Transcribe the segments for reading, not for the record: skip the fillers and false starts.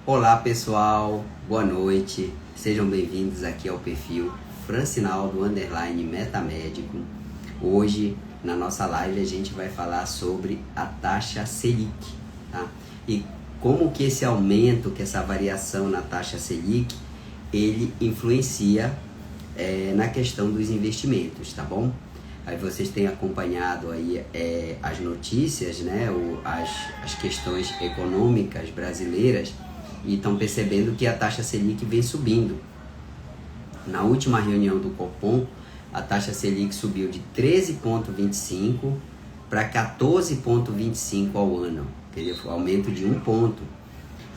Olá pessoal, boa noite, sejam bem-vindos aqui ao perfil Francinaldo _metamédico. Hoje na nossa live a gente vai falar sobre a taxa Selic, tá? E como que esse aumento, que essa variação na taxa Selic, ele influencia na questão dos investimentos, tá bom? Aí vocês têm acompanhado aí as notícias, né, as questões econômicas brasileiras, e estão percebendo que a taxa Selic vem subindo. Na última reunião do Copom, a taxa Selic subiu de 13,25 para 14,25 ao ano, entendeu? Foi um aumento de 1 ponto.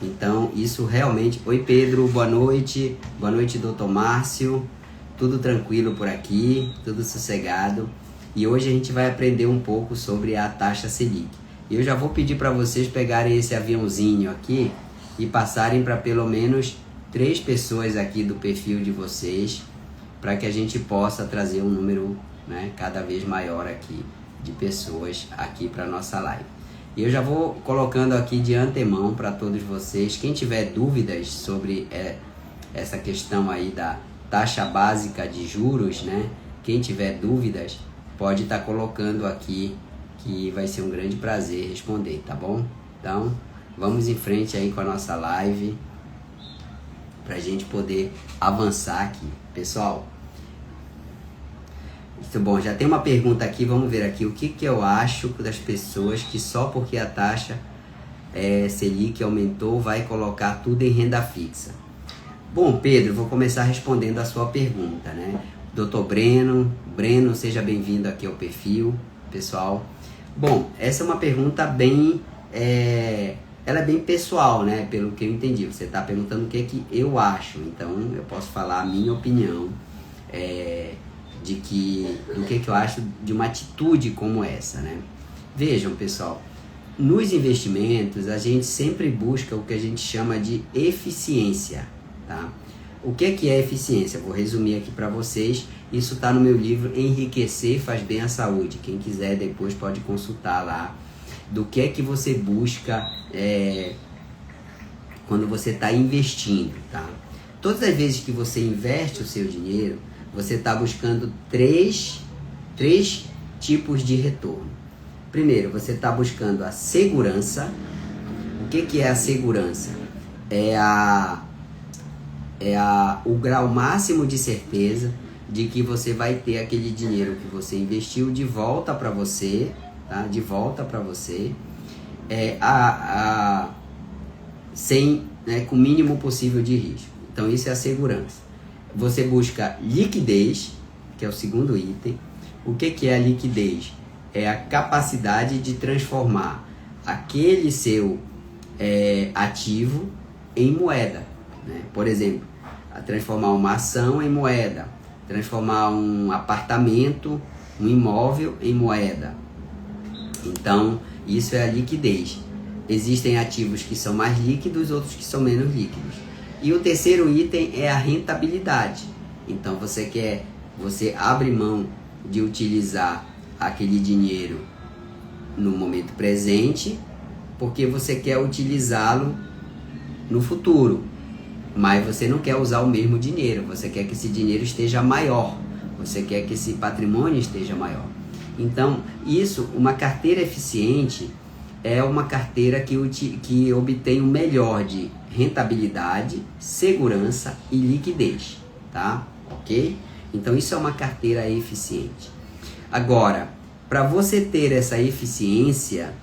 Então, isso realmente... Oi, Pedro, boa noite. Boa noite, doutor Márcio. Tudo tranquilo por aqui, tudo sossegado. E hoje a gente vai aprender um pouco sobre a taxa Selic. E eu já vou pedir para vocês pegarem esse aviãozinho aqui e passarem para pelo menos 3 pessoas aqui do perfil de vocês, para que a gente possa trazer um número, né, cada vez maior aqui de pessoas aqui para nossa live. E eu já vou colocando aqui de antemão para todos vocês, quem tiver dúvidas sobre essa questão aí da taxa básica de juros, né, quem tiver dúvidas pode estar colocando aqui, que vai ser um grande prazer responder, tá bom? Então vamos em frente aí com a nossa live, para a gente poder avançar aqui. Pessoal, muito bom, já tem uma pergunta aqui, vamos ver aqui. O que eu acho das pessoas que só porque a taxa Selic aumentou vai colocar tudo em renda fixa? Bom, Pedro, vou começar respondendo a sua pergunta, né? Dr. Breno, seja bem-vindo aqui ao perfil, pessoal. Bom, essa é uma pergunta bem... ela é bem pessoal, né? Pelo que eu entendi. Você está perguntando o que é que eu acho. Então, eu posso falar a minha opinião do que eu acho de uma atitude como essa, né? Vejam, pessoal, nos investimentos, a gente sempre busca o que a gente chama de eficiência, tá? O que é eficiência? Vou resumir aqui para vocês. Isso está no meu livro Enriquecer Faz Bem à Saúde. Quem quiser depois pode consultar lá. Do que é que você busca quando você está investindo, tá? Todas as vezes que você investe o seu dinheiro, você está buscando três tipos de retorno. Primeiro, você está buscando a segurança. O que é a segurança? O grau máximo de certeza de que você vai ter aquele dinheiro que você investiu de volta para você, tá? De volta para você, com o mínimo possível de risco. Então isso é a segurança. Você busca liquidez, que é o segundo item. O que é a liquidez? É a capacidade de transformar aquele seu ativo em moeda, né? Por exemplo, transformar uma ação em moeda, transformar um apartamento, um imóvel em moeda. Então, isso é a liquidez. Existem ativos que são mais líquidos, outros que são menos líquidos. E o terceiro item é a rentabilidade. Então, você abre mão de utilizar aquele dinheiro no momento presente, porque você quer utilizá-lo no futuro. Mas você não quer usar o mesmo dinheiro, você quer que esse dinheiro esteja maior, você quer que esse patrimônio esteja maior. Então, uma carteira eficiente é uma carteira que obtém o melhor de rentabilidade, segurança e liquidez, tá? Ok? Então, isso é uma carteira eficiente. Agora, para você ter essa eficiência,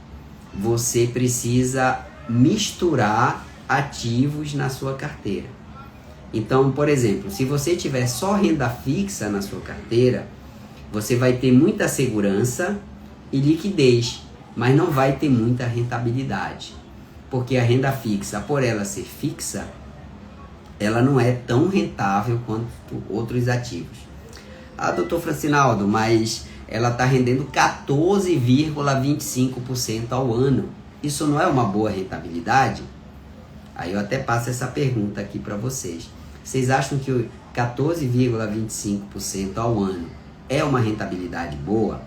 você precisa misturar ativos na sua carteira. Então, por exemplo, se você tiver só renda fixa na sua carteira, você vai ter muita segurança e liquidez, mas não vai ter muita rentabilidade. Porque a renda fixa, por ela ser fixa, ela não é tão rentável quanto outros ativos. Ah, doutor Francinaldo, mas ela está rendendo 14,25% ao ano. Isso não é uma boa rentabilidade? Aí eu até passo essa pergunta aqui para vocês. Vocês acham que 14,25% ao ano é uma rentabilidade boa?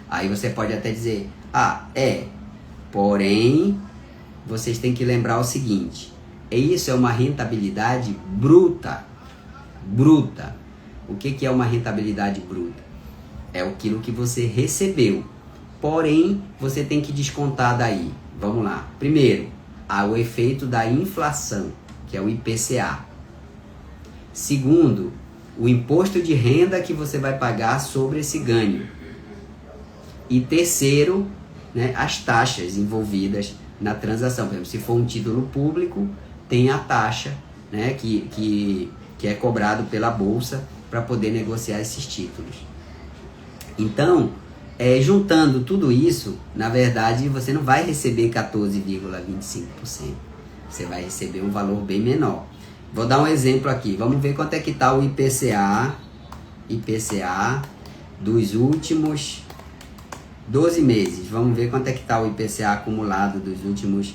Aí você pode até dizer, porém, vocês têm que lembrar o seguinte, isso é uma rentabilidade bruta. Bruta. O que é uma rentabilidade bruta? É aquilo que você recebeu. Porém, você tem que descontar daí. Vamos lá. Primeiro, o efeito da inflação, que é o IPCA. Segundo, o imposto de renda que você vai pagar sobre esse ganho. E terceiro, né, as taxas envolvidas na transação. Por exemplo, se for um título público, tem a taxa, né, que é cobrado pela bolsa para poder negociar esses títulos. Então, juntando tudo isso, na verdade, você não vai receber 14,25%. Você vai receber um valor bem menor. Vou dar um exemplo aqui. Vamos ver quanto é que está o IPCA dos últimos 12 meses. Vamos ver quanto é que está o IPCA acumulado dos últimos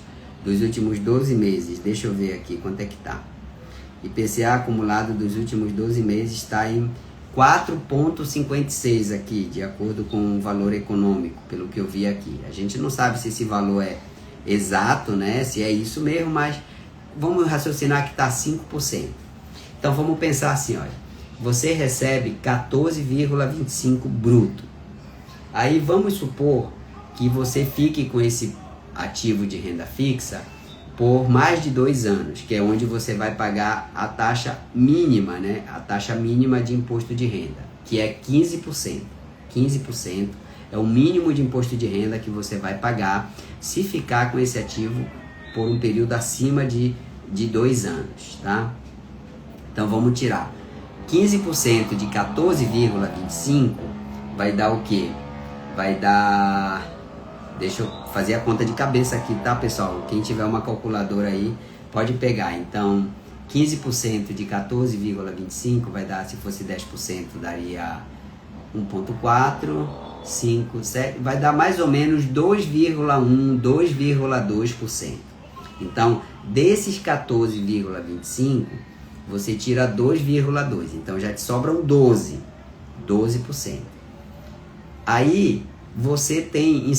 12 meses. Deixa eu ver aqui quanto é que está. IPCA acumulado dos últimos 12 meses está em 4,56 aqui, de acordo com o valor econômico, pelo que eu vi aqui. A gente não sabe se esse valor é exato, né? Se é isso mesmo, mas vamos raciocinar que está 5%. Então vamos pensar assim, olha, você recebe 14,25 bruto. Aí vamos supor que você fique com esse ativo de renda fixa por mais de 2 anos, que é onde você vai pagar a taxa mínima, né? A taxa mínima de imposto de renda, que é 15%. 15% é o mínimo de imposto de renda que você vai pagar se ficar com esse ativo por um período acima de 2 anos, tá? Então vamos tirar 15% de 14,25 vai dar o quê? Vai dar... Deixa eu fazer a conta de cabeça aqui, tá, pessoal? Quem tiver uma calculadora aí, pode pegar. Então, 15% de 14,25 vai dar, se fosse 10%, daria 1,4, 5, 7... Vai dar mais ou menos 2,1, 2,2%. Então, desses 14,25, você tira 2,2. Então, já te sobram 12%. Aí, você tem...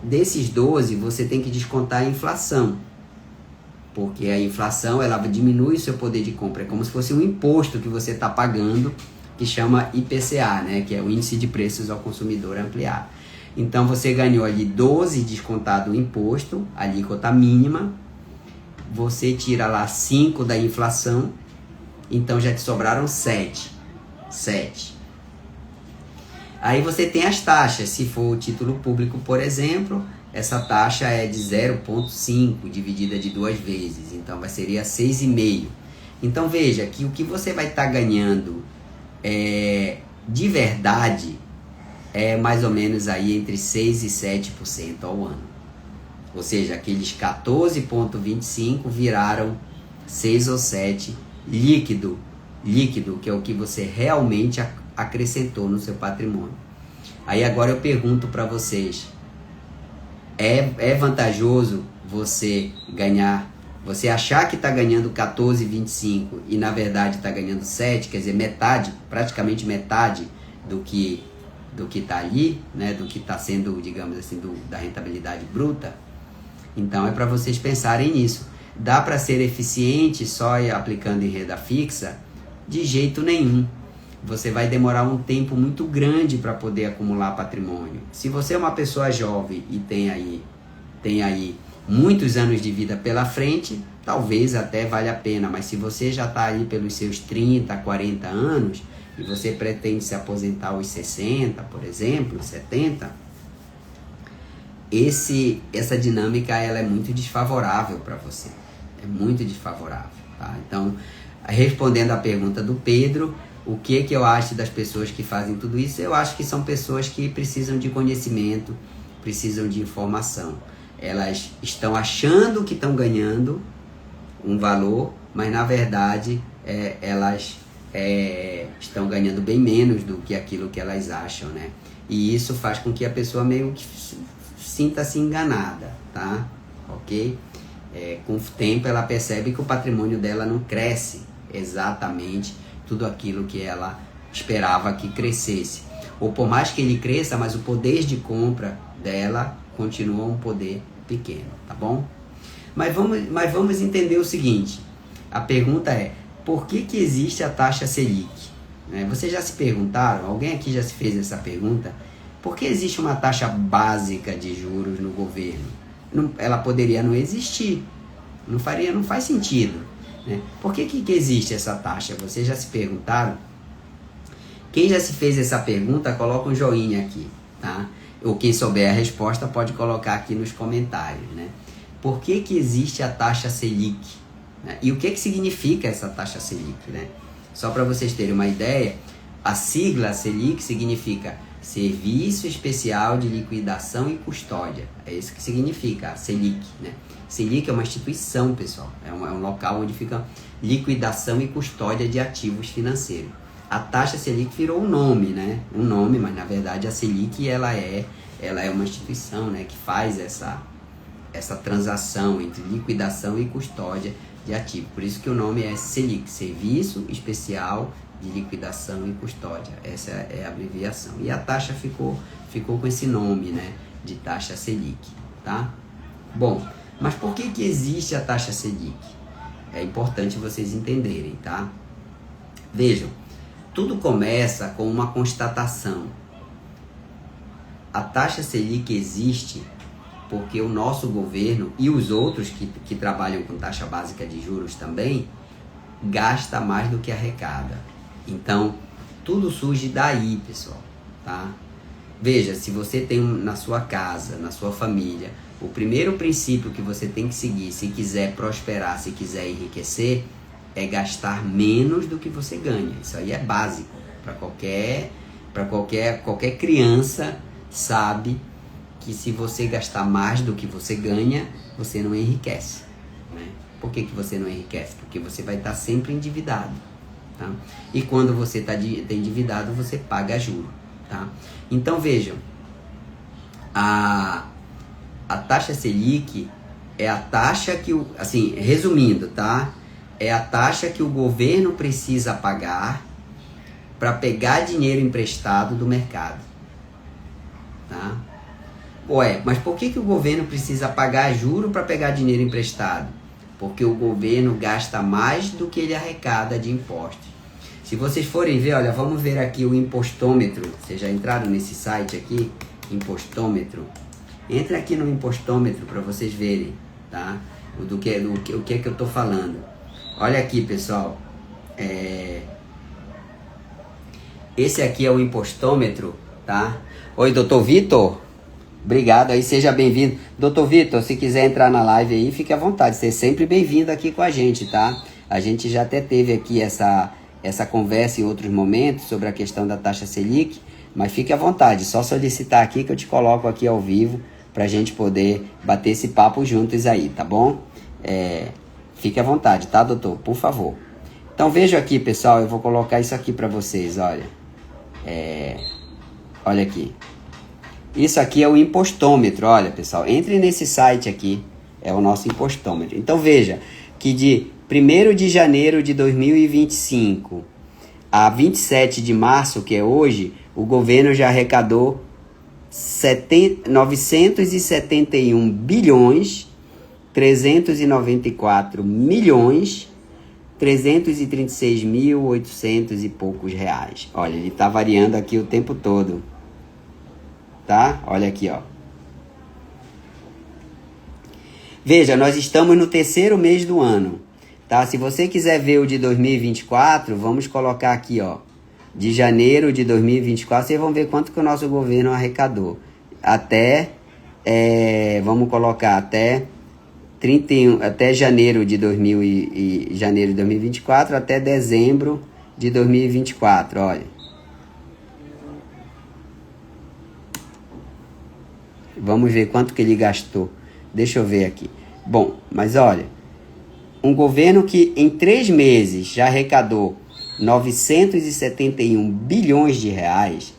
Desses 12, você tem que descontar a inflação, porque a inflação ela diminui o seu poder de compra, é como se fosse um imposto que você está pagando, que chama IPCA, né? Que é o Índice de Preços ao Consumidor Ampliado. Então você ganhou ali 12 descontado o imposto, a alíquota mínima, você tira lá 5 da inflação, então já te sobraram 7. Aí você tem as taxas, se for o título público, por exemplo, essa taxa é de 0,5 dividida de 2 vezes, então seria 6,5. Então veja que o que você vai estar ganhando de verdade é mais ou menos aí entre 6% e 7% ao ano. Ou seja, aqueles 14,25 viraram 6 ou 7 líquido, que é o que você realmente acrescentou no seu patrimônio. Aí agora eu pergunto para vocês, é vantajoso você achar que está ganhando 14,25 e na verdade está ganhando 7, quer dizer, praticamente metade do que está ali, né, do que está sendo, digamos assim, da rentabilidade bruta? Então é para vocês pensarem nisso. Dá para ser eficiente só aplicando em renda fixa? De jeito nenhum. Você vai demorar um tempo muito grande para poder acumular patrimônio. Se você é uma pessoa jovem e tem aí muitos anos de vida pela frente, talvez até valha a pena. Mas se você já está aí pelos seus 30, 40 anos e você pretende se aposentar aos 60, por exemplo, 70, essa dinâmica ela é muito desfavorável para você. É muito desfavorável. Tá? Então, respondendo à pergunta do Pedro, o que eu acho das pessoas que fazem tudo isso? Eu acho que são pessoas que precisam de conhecimento, precisam de informação. Elas estão achando que estão ganhando um valor, mas na verdade elas estão ganhando bem menos do que aquilo que elas acham, né? E isso faz com que a pessoa meio que sinta-se enganada, tá? Ok? Com o tempo ela percebe que o patrimônio dela não cresce exatamente tudo aquilo que ela esperava que crescesse. Ou por mais que ele cresça, mas o poder de compra dela continua um poder pequeno, tá bom? Mas vamos entender o seguinte, a pergunta é, por que existe a taxa Selic? Vocês já se perguntaram, alguém aqui já se fez essa pergunta? Por que existe uma taxa básica de juros no governo? Ela poderia não existir, não faz sentido, né? Por que existe essa taxa? Vocês já se perguntaram? Quem já se fez essa pergunta, coloca um joinha aqui, tá? Ou quem souber a resposta pode colocar aqui nos comentários, né? Por que existe a taxa Selic? Né? E o que significa essa taxa Selic, né? Só para vocês terem uma ideia, a sigla Selic significa Serviço Especial de Liquidação e Custódia. É isso que significa a Selic, né? Selic é uma instituição, pessoal. É um local onde fica liquidação e custódia de ativos financeiros. A taxa Selic virou um nome, né? Um nome, mas na verdade a Selic ela é uma instituição, né? Que faz essa transação entre liquidação e custódia de ativos. Por isso que o nome é Selic, Serviço Especial de Liquidação e Custódia. Essa é a abreviação. E a taxa ficou com esse nome, né? De taxa Selic, tá? Bom, mas por que existe a taxa Selic? É importante vocês entenderem, tá? Vejam, tudo começa com uma constatação. A taxa Selic existe porque o nosso governo e os outros que trabalham com taxa básica de juros também gasta mais do que arrecada. Então, tudo surge daí, pessoal, tá? Veja, se você tem na sua casa, na sua família, o primeiro princípio que você tem que seguir, se quiser prosperar, se quiser enriquecer, é gastar menos do que você ganha. Isso aí é básico. Para qualquer criança sabe que se você gastar mais do que você ganha, você não enriquece, né? Por que você não enriquece? Porque você vai estar sempre endividado, tá? E quando você está endividado, você paga juros, tá? Então vejam, a taxa Selic é a taxa que, assim, resumindo, tá? É a taxa que o governo precisa pagar para pegar dinheiro emprestado do mercado, tá? Ué, mas por que o governo precisa pagar juro para pegar dinheiro emprestado? Porque o governo gasta mais do que ele arrecada de impostos. Se vocês forem ver, olha, vamos ver aqui o impostômetro. Vocês já entraram nesse site aqui? Impostômetro. Entre aqui no impostômetro para vocês verem, tá? O que eu estou falando. Olha aqui, pessoal. Esse aqui é o impostômetro, tá? Oi, doutor Vitor. Obrigado aí, seja bem-vindo. Doutor Vitor, se quiser entrar na live aí, fique à vontade. Você é sempre bem-vindo aqui com a gente, tá? A gente já até teve aqui essa conversa em outros momentos sobre a questão da taxa Selic, mas fique à vontade. Só solicitar aqui que eu te coloco aqui ao vivo pra gente poder bater esse papo juntos aí, tá bom? Fique à vontade, tá, doutor? Por favor. Então, veja aqui, pessoal, eu vou colocar isso aqui pra vocês, olha. Olha aqui. Isso aqui é o impostômetro, olha, pessoal. Entre nesse site aqui, é o nosso impostômetro. Então, veja que de 1º de janeiro de 2025 a 27 de março, que é hoje, o governo já arrecadou 971 bilhões, 394 milhões, 336.800 e poucos reais. Olha, ele está variando aqui o tempo todo. Tá? Olha aqui, ó. Veja, nós estamos no 3º mês do ano, tá? Se você quiser ver o de 2024, vamos colocar aqui, ó. De janeiro de 2024, vocês vão ver quanto que o nosso governo arrecadou. Vamos colocar até 31, até janeiro de 2024 até dezembro de 2024, olha. Vamos ver quanto que ele gastou. Deixa eu ver aqui. Bom, mas olha, um governo que em 3 meses já arrecadou 971 bilhões de reais,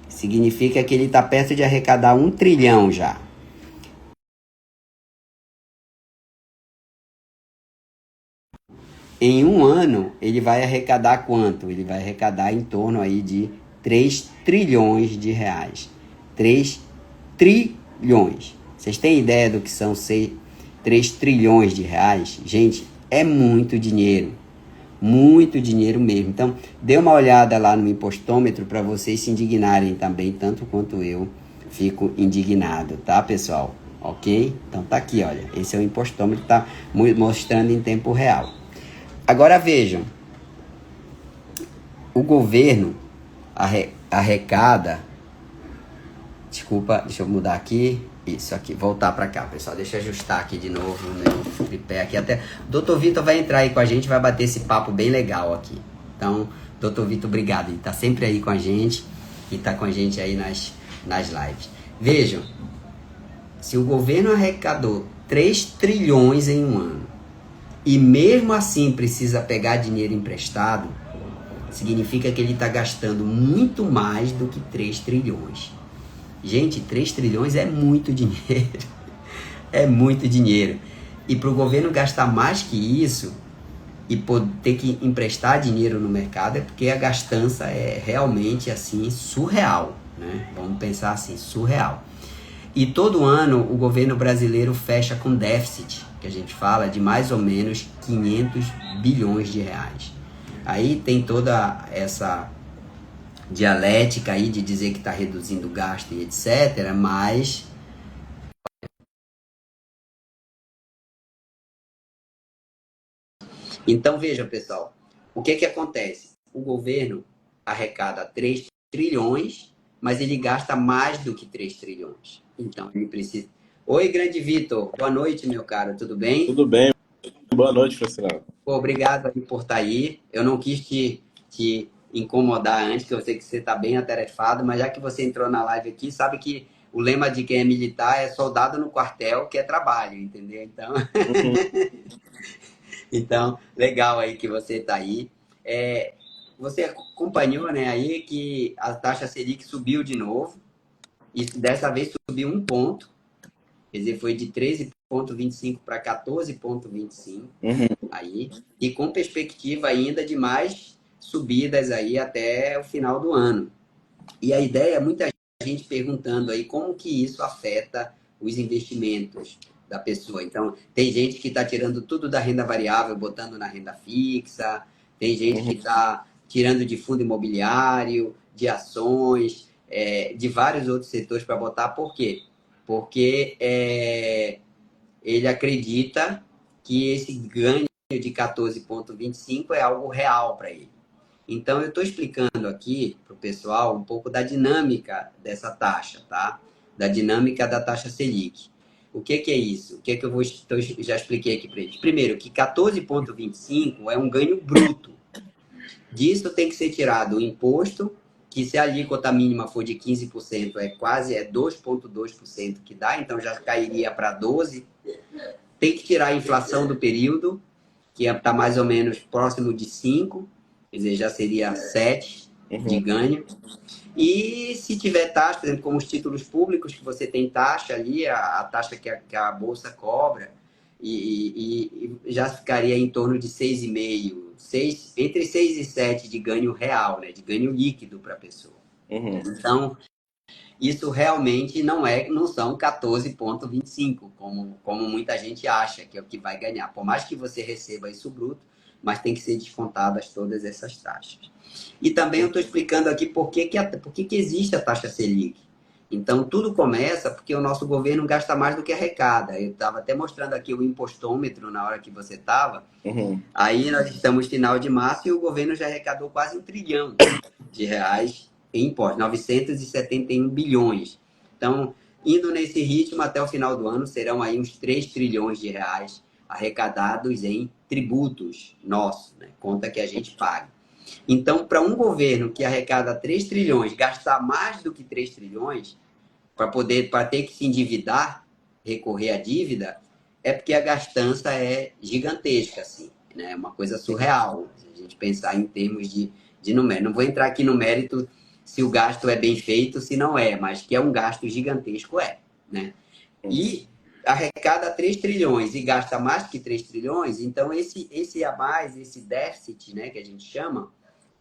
significa que ele está perto de arrecadar 1 trilhão já. Em um ano, ele vai arrecadar quanto? Ele vai arrecadar em torno aí de 3 trilhões de reais. 3 trilhões. Vocês têm ideia do que são 3 trilhões de reais? Gente, é muito dinheiro. Muito dinheiro mesmo. Então, dê uma olhada lá no impostômetro para vocês se indignarem também, tanto quanto eu fico indignado, tá, pessoal? Ok? Então tá aqui, olha. Esse é o impostômetro, tá mostrando em tempo real. Agora vejam, o governo arrecada, desculpa, deixa eu mudar aqui, isso aqui, voltar para cá, pessoal, deixa eu ajustar aqui de novo o meu tripé aqui, até, Dr. Vitor vai entrar aí com a gente, vai bater esse papo bem legal aqui, então, Dr. Vitor, obrigado, ele tá sempre aí com a gente, e tá com a gente aí nas lives. Vejam, se o governo arrecadou 3 trilhões em um ano, e mesmo assim precisa pegar dinheiro emprestado, significa que ele está gastando muito mais do que 3 trilhões. Gente, 3 trilhões é muito dinheiro. É muito dinheiro. E para o governo gastar mais que isso e ter que emprestar dinheiro no mercado é porque a gastança é realmente assim surreal, né? Vamos pensar assim, surreal. E todo ano o governo brasileiro fecha com déficit, que a gente fala de mais ou menos 500 bilhões de reais. Aí tem toda essa dialética aí de dizer que está reduzindo o gasto e etc, mas... Então veja, pessoal, o que acontece? O governo arrecada 3 trilhões, mas ele gasta mais do que 3 trilhões. Então ele precisa... Oi, grande Vitor, boa noite, meu caro, tudo bem? Tudo bem, boa noite, Francinaldo. Pô, obrigado aí por estar aí. Eu não quis te incomodar antes, que eu sei que você está bem atarefado, mas já que você entrou na live aqui, sabe que o lema de quem é militar é soldado no quartel, que é trabalho, entendeu? Então, então legal aí que você está aí. Você acompanhou, né, aí que a taxa Selic subiu de novo, e dessa vez subiu 1 ponto, quer dizer, foi de 13,25 para 14,25 aí, e com perspectiva ainda de mais subidas aí até o final do ano. E a ideia, muita gente perguntando aí como que isso afeta os investimentos da pessoa. Então, tem gente que está tirando tudo da renda variável, botando na renda fixa, tem gente que está tirando de fundo imobiliário, de ações, de vários outros setores para botar. Por quê? Porque ele acredita que esse ganho de 14,25 é algo real para ele. Então, eu estou explicando aqui para o pessoal um pouco da dinâmica dessa taxa, tá? Da dinâmica da taxa Selic. O que é isso? O que eu já expliquei aqui para eles? Primeiro, que 14,25 é um ganho bruto. Disso tem que ser tirado o imposto, que se a alíquota mínima for de 15%, é 2,2% que dá, então já cairia para 12%. Tem que tirar a inflação do período, que está mais ou menos próximo de 5%, quer dizer, já seria 7 de ganho. E se tiver taxa, por exemplo, como os títulos públicos, que você tem taxa ali, a taxa que a Bolsa cobra, e já ficaria em torno de 6,5, entre 6 e 7 de ganho real, né, de ganho líquido para a pessoa. Então, isso realmente não são 14,25, como muita gente acha que é o que vai ganhar. Por mais que você receba isso bruto, mas tem que ser descontadas todas essas taxas. E também eu estou explicando aqui por que existe a taxa Selic. Então, tudo começa porque o nosso governo gasta mais do que arrecada. Eu estava até mostrando aqui o impostômetro na hora que você estava. Aí nós estamos final de março e o governo já arrecadou quase 1 trilhão de reais em impostos, 971 bilhões. Então, indo nesse ritmo até o final do ano, serão aí uns 3 trilhões de reais arrecadados em tributos nossos, né? Conta que a gente paga. Então, para um governo que arrecada 3 trilhões, gastar mais do que 3 trilhões, para ter que se endividar, recorrer à dívida, é porque a gastança é gigantesca, assim. né? É uma coisa surreal, se a gente pensar em termos de número. Não vou entrar aqui no mérito se o gasto é bem feito, se não é, mas que é um gasto gigantesco, né? E arrecada 3 trilhões e gasta mais que 3 trilhões, então esse a mais, esse déficit, né, que a gente chama,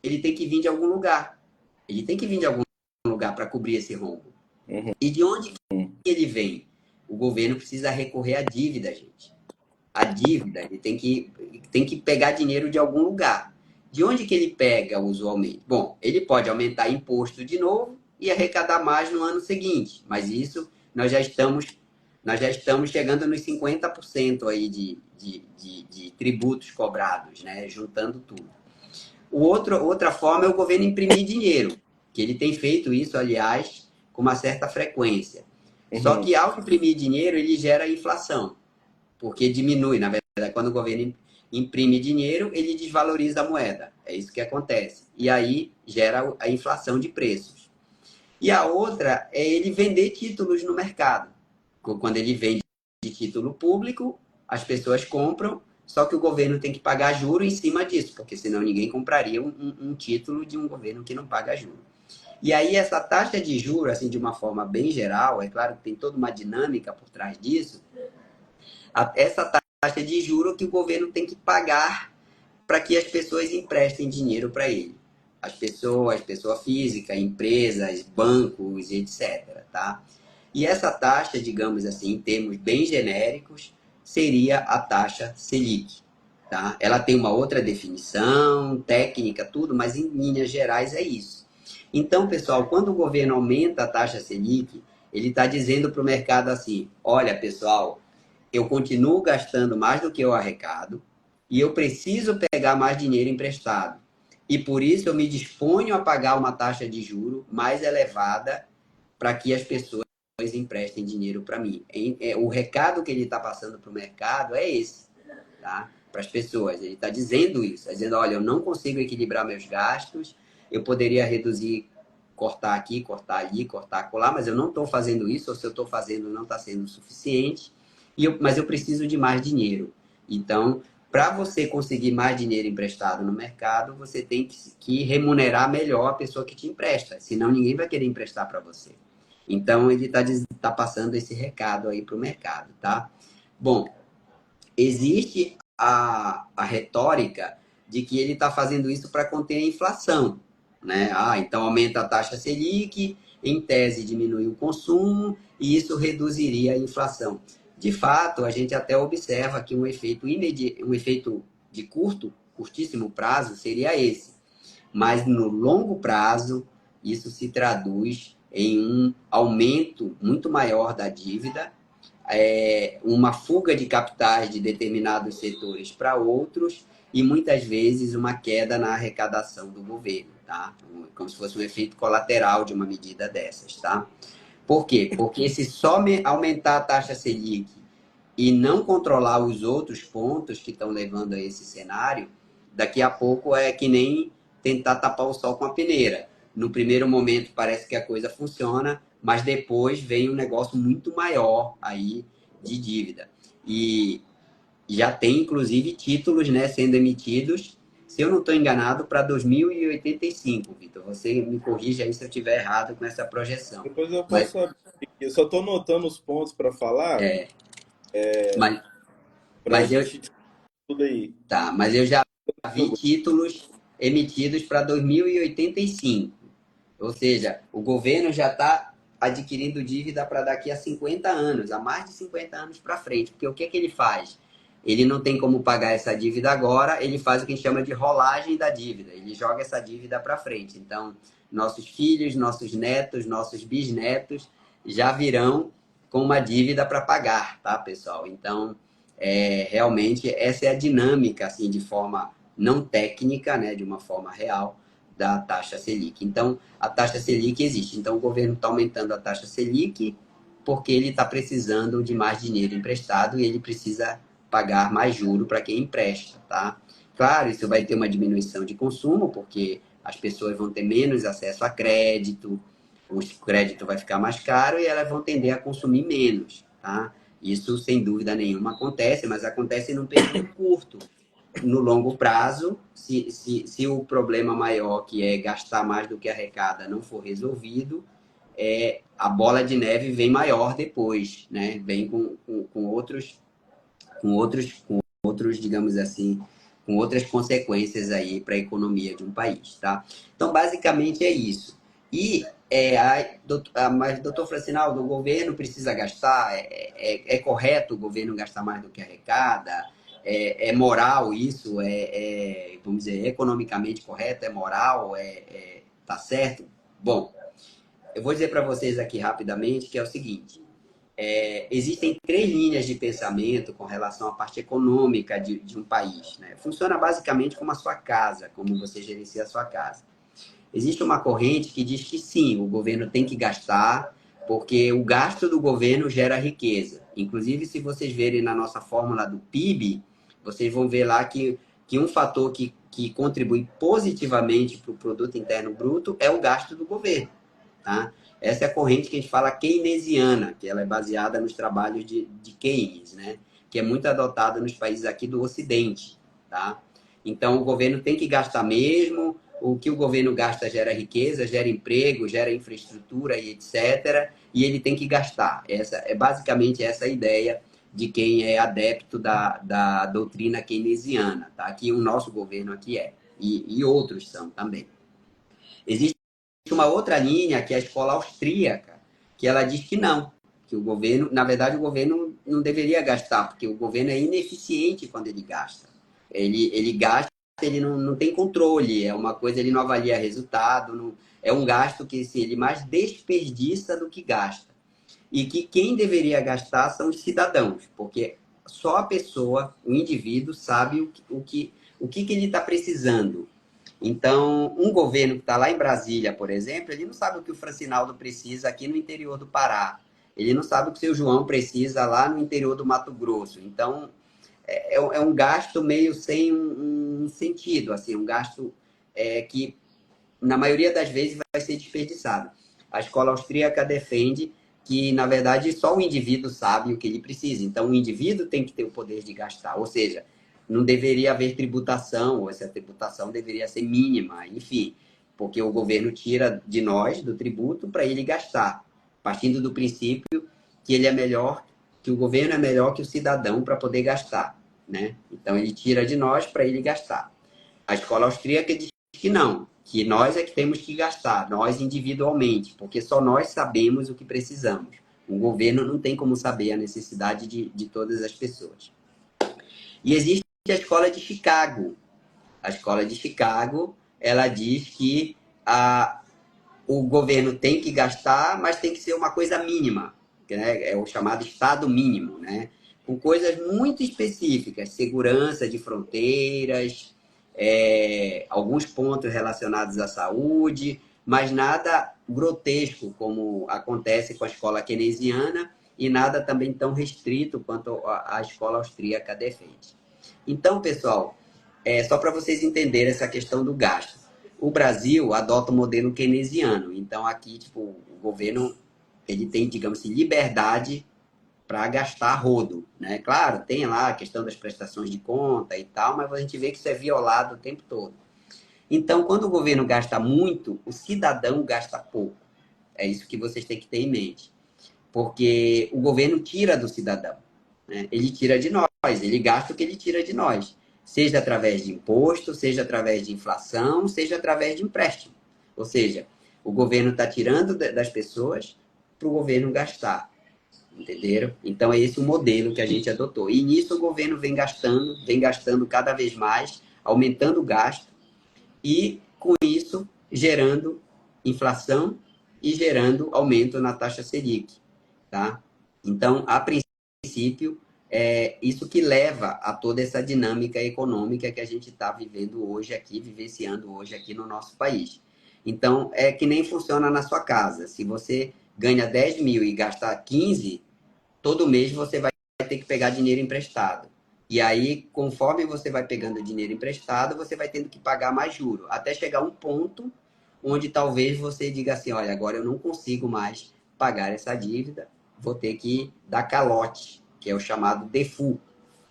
ele tem que vir de algum lugar. Ele tem que vir de algum lugar para cobrir esse rombo. E de onde que ele vem? O governo precisa recorrer à dívida, gente. A dívida, ele tem que pegar dinheiro de algum lugar. De onde que ele pega usualmente? Bom, ele pode aumentar imposto de novo e arrecadar mais no ano seguinte, mas isso nós já estamos chegando nos 50% aí de tributos cobrados, né? Juntando tudo. Outra forma é o governo imprimir dinheiro, que ele tem feito isso, aliás, com uma certa frequência. Só que ao imprimir dinheiro, ele gera inflação, porque diminui, na verdade, quando o governo imprime dinheiro, ele desvaloriza a moeda. É isso que acontece. E aí gera a inflação de preços. E a outra é ele vender títulos no mercado. Quando ele vende título público, as pessoas compram, só que o governo tem que pagar juro em cima disso, porque senão ninguém compraria um título de um governo que não paga juro. E aí essa taxa de juro, assim, de uma forma bem geral, é claro que tem toda uma dinâmica por trás disso, essa taxa de juro que o governo tem que pagar para que as pessoas emprestem dinheiro para ele. As pessoas, pessoa física, empresas, bancos, etc. Tá? E essa taxa, digamos assim, em termos bem genéricos, seria a taxa Selic. Tá? Ela tem uma outra definição, técnica, tudo, mas em linhas gerais é isso. Então, pessoal, quando o governo aumenta a taxa Selic, ele está dizendo para o mercado assim: olha, pessoal, eu continuo gastando mais do que eu arrecado e eu preciso pegar mais dinheiro emprestado. E por isso eu me disponho a pagar uma taxa de juro mais elevada para que as pessoas emprestem dinheiro para mim. O recado que ele está passando para o mercado é esse, tá? Para as pessoas. Ele está dizendo isso, está dizendo, olha, eu não consigo equilibrar meus gastos, eu poderia reduzir, cortar aqui, cortar ali, cortar acolá, mas eu não estou fazendo isso, ou se eu estou fazendo não está sendo suficiente, mas eu preciso de mais dinheiro. Então, para você conseguir mais dinheiro emprestado no mercado, você tem que remunerar melhor a pessoa que te empresta, senão ninguém vai querer emprestar para você. Então, ele está passando esse recado aí para o mercado, tá? Bom, existe a retórica de que ele está fazendo isso para conter a inflação, né? Então aumenta a taxa Selic, em tese diminui o consumo e isso reduziria a inflação. De fato, a gente até observa que um efeito de curtíssimo prazo seria esse. Mas no longo prazo, isso se traduz em um aumento muito maior da dívida, uma fuga de capitais de determinados setores para outros e muitas vezes uma queda na arrecadação do governo, tá? Como se fosse um efeito colateral de uma medida dessas, tá? Por quê? Porque se só aumentar a taxa Selic e não controlar os outros pontos que estão levando a esse cenário, daqui a pouco é que nem tentar tapar o sol com a peneira. No primeiro momento parece que a coisa funciona, mas depois vem um negócio muito maior aí de dívida. E já tem, inclusive, títulos, né, sendo emitidos, se eu não estou enganado, para 2085, Vitor. Você me corrija aí se eu estiver errado com essa projeção. Depois eu posso abrir aqui. Eu só estou anotando os pontos para falar, Mas, para a mas, eu, gente tudo aí. mas eu já vi títulos emitidos para 2085. Ou seja, o governo já está adquirindo dívida para daqui a 50 anos, a mais de 50 anos para frente. Porque o que é que ele faz? Ele não tem como pagar essa dívida agora, ele faz o que a gente chama de rolagem da dívida. Ele joga essa dívida para frente. Então, nossos filhos, nossos netos, nossos bisnetos já virão com uma dívida para pagar, tá, pessoal? Então, realmente, essa é a dinâmica, assim, de forma não técnica, né, de uma forma real, da taxa Selic. Então, a taxa Selic existe. Então, o governo está aumentando a taxa Selic porque ele está precisando de mais dinheiro emprestado e ele precisa pagar mais juro para quem empresta, tá? Claro, isso vai ter uma diminuição de consumo, porque as pessoas vão ter menos acesso a crédito, o crédito vai ficar mais caro e elas vão tender a consumir menos, tá? Isso, sem dúvida nenhuma, acontece, mas acontece num período curto. no longo prazo, se o problema maior, que é gastar mais do que arrecada, não for resolvido, a bola de neve vem maior depois, né? Vem com outros, digamos assim, com outras consequências aí para a economia de um país, tá? Então, basicamente é isso. E, mas, doutor Francinaldo, o governo precisa gastar? É correto o governo gastar mais do que arrecada? É moral isso? Vamos dizer, economicamente correto? É moral? Tá certo? Bom, eu vou dizer para vocês aqui rapidamente que é o seguinte: existem três linhas de pensamento com relação à parte econômica de um país, né? Funciona basicamente como a sua casa, como você gerencia a sua casa. Existe uma corrente que diz que sim, o governo tem que gastar, porque o gasto do governo gera riqueza. Inclusive, se vocês verem na nossa fórmula do PIB, vocês vão ver lá que um fator que contribui positivamente para o produto interno bruto é o gasto do governo. Tá? Essa é a corrente que a gente fala keynesiana, que ela é baseada nos trabalhos de Keynes, né? Que é muito adotada nos países aqui do Ocidente. Tá? Então, o governo tem que gastar mesmo, o que o governo gasta gera riqueza, gera emprego, gera infraestrutura e etc. E ele tem que gastar. Basicamente essa a ideia de quem é adepto da doutrina keynesiana, tá? Que o nosso governo aqui e outros são também. Existe uma outra linha, que é a escola austríaca, que ela diz que não, que o governo, na verdade, o governo não deveria gastar, porque o governo é ineficiente quando ele gasta. Ele gasta, ele não tem controle, é uma coisa, ele não avalia resultado, é um gasto que assim, ele mais desperdiça do que gasta. E que quem deveria gastar são os cidadãos, porque só a pessoa, o indivíduo, sabe o que ele está precisando. Então, um governo que está lá em Brasília, por exemplo, ele não sabe o que o Francinaldo precisa aqui no interior do Pará. Ele não sabe o que o seu João precisa lá no interior do Mato Grosso. Então, é um gasto meio sem um sentido, assim, um gasto que, na maioria das vezes, vai ser desperdiçado. A escola austríaca defende que, na verdade, só o indivíduo sabe o que ele precisa. Então, o indivíduo tem que ter o poder de gastar. Ou seja, não deveria haver tributação, ou essa tributação deveria ser mínima, enfim, porque o governo tira de nós, do tributo, para ele gastar, partindo do princípio que ele é melhor, que o governo é melhor que o cidadão para poder gastar, né? Então, ele tira de nós para ele gastar. A escola austríaca diz que não, que nós é que temos que gastar, nós individualmente, porque só nós sabemos o que precisamos. O governo não tem como saber a necessidade de todas as pessoas. E existe a escola de Chicago. A escola de Chicago, ela diz que o governo tem que gastar, mas tem que ser uma coisa mínima, né? É o chamado Estado mínimo, né? Com coisas muito específicas, segurança de fronteiras, alguns pontos relacionados à saúde, mas nada grotesco como acontece com a escola keynesiana e nada também tão restrito quanto a escola austríaca defende. Então, pessoal, só para vocês entenderem essa questão do gasto. O Brasil adota o modelo keynesiano. Então, aqui, tipo, o governo ele tem, digamos assim, liberdade para gastar rodo, né? Claro, tem lá a questão das prestações de conta e tal, mas a gente vê que isso é violado o tempo todo. Então, quando o governo gasta muito, o cidadão gasta pouco. É isso que vocês têm que ter em mente. Porque o governo tira do cidadão, né? Ele tira de nós, ele gasta o que ele tira de nós. Seja através de imposto, seja através de inflação, seja através de empréstimo. Ou seja, o governo está tirando das pessoas para o governo gastar. Entenderam? Então é esse o modelo que a gente adotou. E nisso o governo vem gastando cada vez mais, aumentando o gasto e, com isso, gerando inflação e gerando aumento na taxa Selic. Tá? Então, a princípio, é isso que leva a toda essa dinâmica econômica que a gente está vivendo hoje aqui, vivenciando hoje aqui no nosso país. Então, é que nem funciona na sua casa. Se você ganha 10 mil e gasta 15, todo mês você vai ter que pegar dinheiro emprestado. E aí, conforme você vai pegando dinheiro emprestado, você vai tendo que pagar mais juros, até chegar um ponto onde talvez você diga assim, olha, agora eu não consigo mais pagar essa dívida, vou ter que dar calote, que é o chamado default,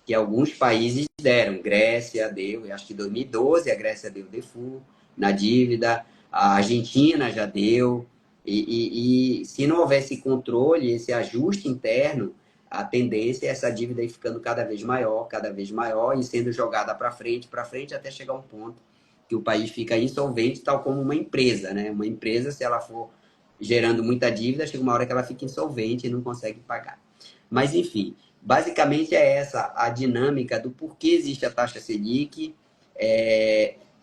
que alguns países deram. Grécia deu, eu acho que em 2012 a Grécia deu default na dívida, a Argentina já deu, e se não houvesse controle, esse ajuste interno, a tendência é essa dívida ir ficando cada vez maior, e sendo jogada para frente, até chegar a um ponto que o país fica insolvente, tal como uma empresa, né? Uma empresa, se ela for gerando muita dívida, chega uma hora que ela fica insolvente e não consegue pagar. Mas, enfim, basicamente é essa a dinâmica do porquê existe a taxa Selic,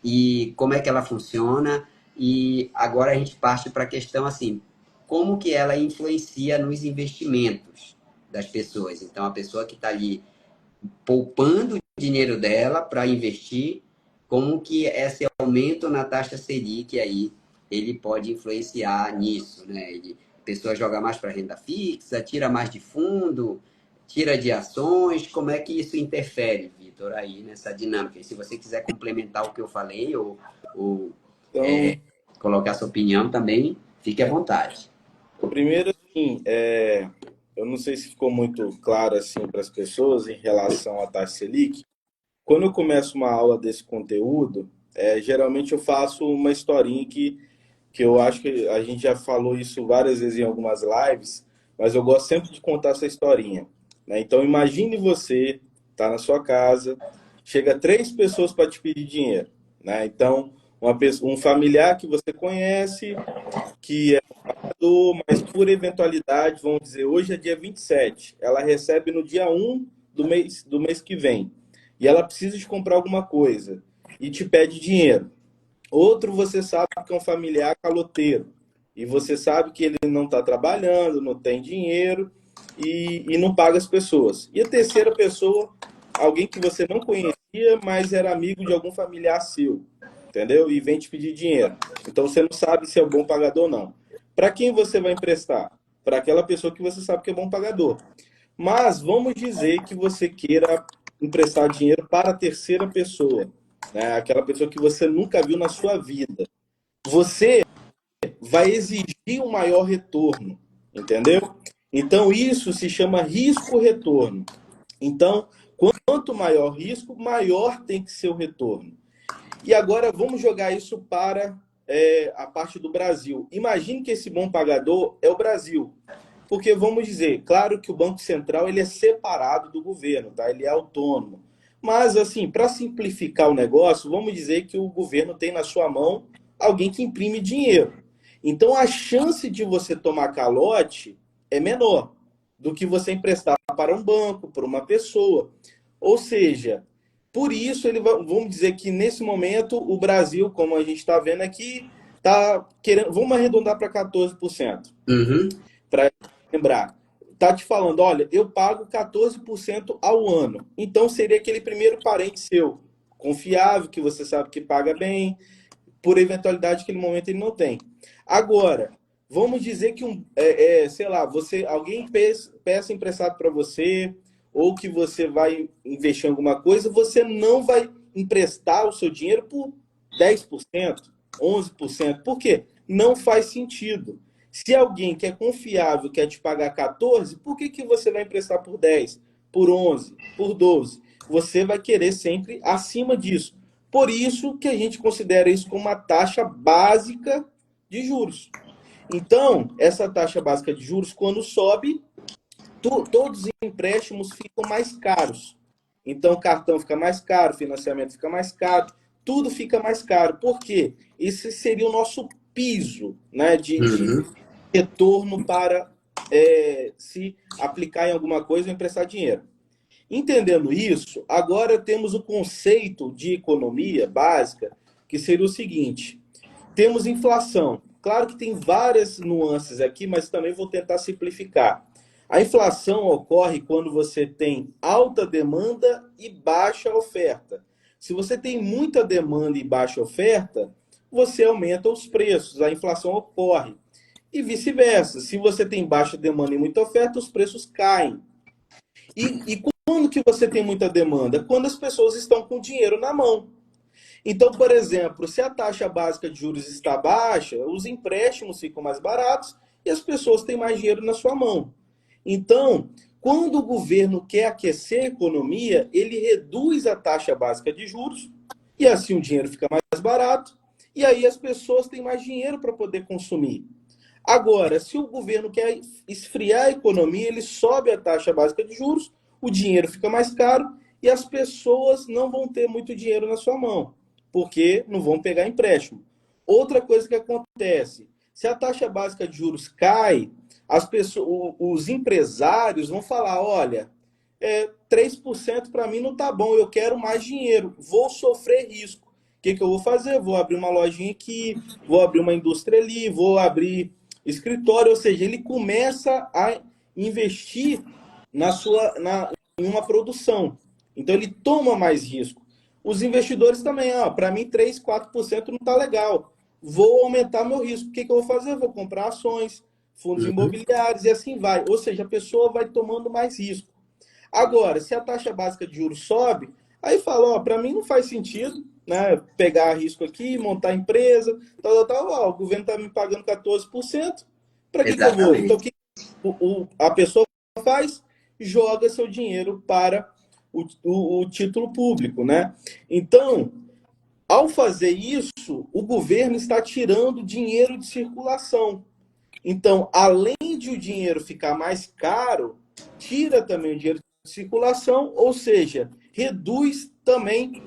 e como é que ela funciona. E agora a gente parte para a questão assim, como que ela influencia nos investimentos das pessoas. Então, a pessoa que está ali poupando o dinheiro dela para investir, como que esse aumento na taxa Selic aí, ele pode influenciar nisso, né? A pessoa joga mais para renda fixa, tira mais de fundo, tira de ações, como é que isso interfere, Vitor, aí nessa dinâmica? E se você quiser complementar o que eu falei ou Então, colocar sua opinião também, fique à vontade. primeiro, assim, eu não sei se ficou muito claro assim para as pessoas em relação à taxa Selic. Quando eu começo uma aula desse conteúdo, geralmente eu faço uma historinha que eu acho que a gente já falou isso várias vezes em algumas lives, mas eu gosto sempre de contar essa historinha, né? Então, imagine você tá na sua casa, chega três pessoas para te pedir dinheiro, né? Então, um familiar que você conhece, que é pagador, mas por eventualidade, vamos dizer, hoje é dia 27, ela recebe no dia 1 do mês que vem, e ela precisa de comprar alguma coisa, e te pede dinheiro. Outro você sabe que é um familiar caloteiro. E você sabe que ele não está trabalhando, não tem dinheiro e não paga as pessoas. E a terceira pessoa, alguém que você não conhecia, mas era amigo de algum familiar seu, entendeu? E vem te pedir dinheiro. Então você não sabe se é um bom pagador ou não. Para quem você vai emprestar? Para aquela pessoa que você sabe que é bom pagador. Mas vamos dizer que você queira emprestar dinheiro para a terceira pessoa, né? Aquela pessoa que você nunca viu na sua vida. Você vai exigir um maior retorno, entendeu? Então isso se chama risco-retorno. Então, quanto maior risco, maior tem que ser o retorno. E agora vamos jogar isso para a parte do Brasil. Imagine que esse bom pagador é o Brasil. Porque vamos dizer, claro que o Banco Central ele é separado do governo, tá? Ele é autônomo. Mas, assim, para simplificar o negócio, vamos dizer que o governo tem na sua mão alguém que imprime dinheiro. Então, a chance de você tomar calote é menor do que você emprestar para um banco, para uma pessoa. Ou seja, por isso, vamos dizer que nesse momento o Brasil, como a gente está vendo aqui, está querendo, vamos arredondar para 14%. Uhum. Para lembrar, tá te falando, olha, eu pago 14% ao ano. Então seria aquele primeiro parente seu, confiável, que você sabe que paga bem, por eventualidade que no momento ele não tem. Agora, vamos dizer que sei lá, alguém peça emprestado para você, ou que você vai investir em alguma coisa, você não vai emprestar o seu dinheiro por 10%, 11%. Por quê? Não faz sentido. Se alguém que é confiável quer te pagar 14, por que você vai emprestar por 10, por 11, por 12? Você vai querer sempre acima disso. Por isso que a gente considera isso como uma taxa básica de juros. Então, essa taxa básica de juros, quando sobe, todos os empréstimos ficam mais caros. Então, o cartão fica mais caro, o financiamento fica mais caro, tudo fica mais caro. Por quê? Esse seria o nosso piso, né, de retorno para se aplicar em alguma coisa ou emprestar dinheiro. Entendendo isso, agora temos o conceito de economia básica, que seria o seguinte: temos inflação. Claro que tem várias nuances aqui, mas também vou tentar simplificar. A inflação ocorre quando você tem alta demanda e baixa oferta. Se você tem muita demanda e baixa oferta, você aumenta os preços, a inflação ocorre. E vice-versa. Se você tem baixa demanda e muita oferta, os preços caem. E quando que você tem muita demanda? Quando as pessoas estão com dinheiro na mão. Então, por exemplo, se a taxa básica de juros está baixa, os empréstimos ficam mais baratos e as pessoas têm mais dinheiro na sua mão. Então, Quando o governo quer aquecer a economia, ele reduz a taxa básica de juros e assim o dinheiro fica mais barato e aí as pessoas têm mais dinheiro para poder consumir. Agora, se o governo quer esfriar a economia, ele sobe a taxa básica de juros, o dinheiro fica mais caro e as pessoas não vão ter muito dinheiro na sua mão, porque não vão pegar empréstimo. Outra coisa que acontece, se a taxa básica de juros cai, as pessoas, os empresários vão falar, olha, 3% para mim não tá bom, eu quero mais dinheiro, vou sofrer risco. O que eu vou fazer? Vou abrir uma lojinha aqui, vou abrir uma indústria ali, vou abrir escritório, ou seja, ele começa a investir em uma produção. Então ele toma mais risco. Os investidores também, para mim 3, 4% não está legal. Vou aumentar meu risco. O que eu vou fazer? Vou comprar ações, fundos Uhum. imobiliários e assim vai. Ou seja, a pessoa vai tomando mais risco. Agora, se a taxa básica de juros sobe, aí fala, para mim não faz sentido, né, pegar risco aqui, montar empresa, o governo está me pagando 14%, para que eu vou? Então, Exatamente. o que a pessoa faz? Joga seu dinheiro para o título público, né? Então, ao fazer isso, o governo está tirando dinheiro de circulação. Então, além de o dinheiro ficar mais caro, tira também o dinheiro de circulação, ou seja, reduz também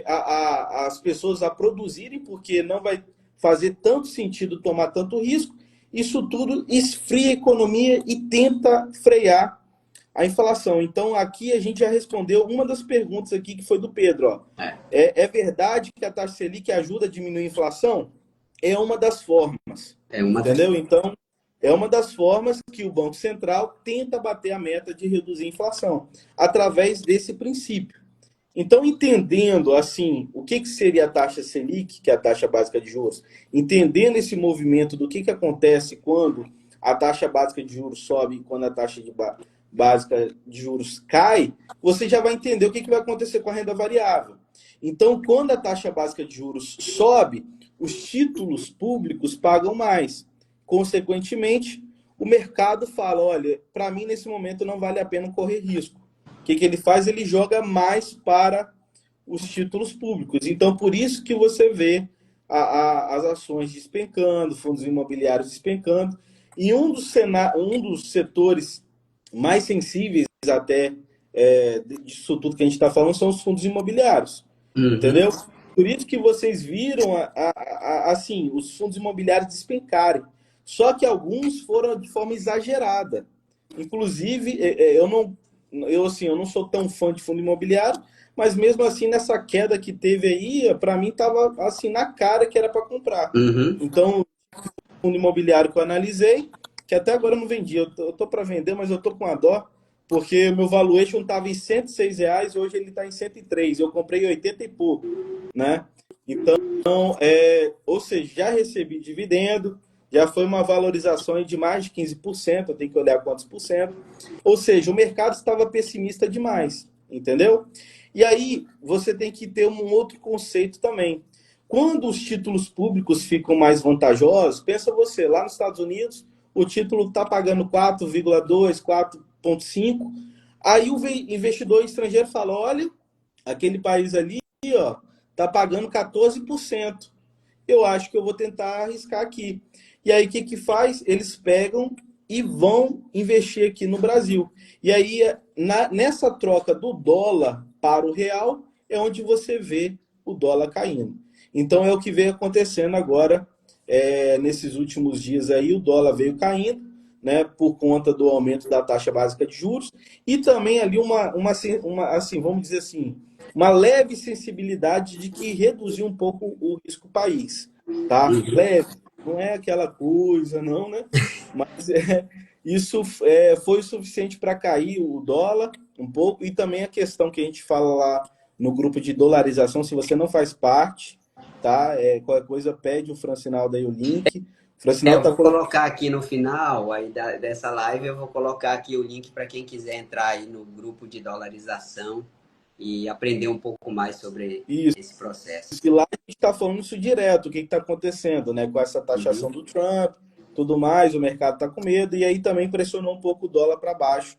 as pessoas a produzirem, porque não vai fazer tanto sentido tomar tanto risco. Isso tudo esfria a economia e tenta frear a inflação. Então, aqui a gente já respondeu uma das perguntas aqui que foi do Pedro. Ó. É, É verdade que a taxa Selic ajuda a diminuir a inflação? É uma das formas, é uma das. entendeu? Então, é uma das formas que o Banco Central tenta bater a meta de reduzir a inflação, através desse princípio. Então, entendendo assim o que seria a taxa Selic, que é a taxa básica de juros, entendendo esse movimento do que acontece quando a taxa básica de juros sobe e quando a taxa básica de juros cai, você já vai entender o que vai acontecer com a renda variável. Então, quando a taxa básica de juros sobe, os títulos públicos pagam mais. Consequentemente, o mercado fala: olha, para mim nesse momento não vale a pena correr risco. O que ele faz? Ele joga mais para os títulos públicos. Então, por isso que você vê as ações despencando, fundos imobiliários despencando. E um dos setores mais sensíveis até disso tudo que a gente está falando são os fundos imobiliários. Uhum. Entendeu? Por isso que vocês viram assim, os fundos imobiliários despencarem. Só que alguns foram de forma exagerada. Inclusive, eu não sou tão fã de fundo imobiliário, mas mesmo assim, nessa queda que teve aí, para mim estava assim na cara que era para comprar. Uhum. Então, fundo imobiliário que eu analisei, que até agora eu não vendi. Eu tô para vender, mas eu tô com a dó, porque meu valuation estava em R$ 106, hoje ele está em 103. Eu comprei 80 e pouco, né? Então, ou seja, já recebi dividendo, já foi uma valorização de mais de 15%, eu tenho que olhar quantos por cento. Ou seja, o mercado estava pessimista demais, entendeu? E aí você tem que ter um outro conceito também. Quando os títulos públicos ficam mais vantajosos, pensa você, lá nos Estados Unidos, o título está pagando 4,2, 4,5. Aí o investidor estrangeiro fala: olha, aquele país ali, ó, tá pagando 14%. Eu acho que eu vou tentar arriscar aqui. E aí o que faz? Eles pegam e vão investir aqui no Brasil. E aí, nessa troca do dólar para o real, é onde você vê o dólar caindo. Então é o que vem acontecendo agora, nesses últimos dias aí, o dólar veio caindo, né, por conta do aumento da taxa básica de juros, e também ali assim, vamos dizer assim, uma leve sensibilidade de que reduziu um pouco o risco país, tá? Uhum. Leve, não é aquela coisa, não, né? Mas isso foi o suficiente para cair o dólar um pouco, e também a questão que a gente fala lá no grupo de dolarização, se você não faz parte, tá? Qualquer coisa, pede o Francinaldo aí o link. O Eu Francinaldo tá vou colocando colocar aqui no final aí dessa live, eu vou colocar aqui o link para quem quiser entrar aí no grupo de dolarização e aprender um pouco mais sobre isso. esse processo. E lá a gente está falando isso direto, o que está acontecendo, né? Com essa taxação Uhum. do Trump, tudo mais, o mercado está com medo, e aí também pressionou um pouco o dólar para baixo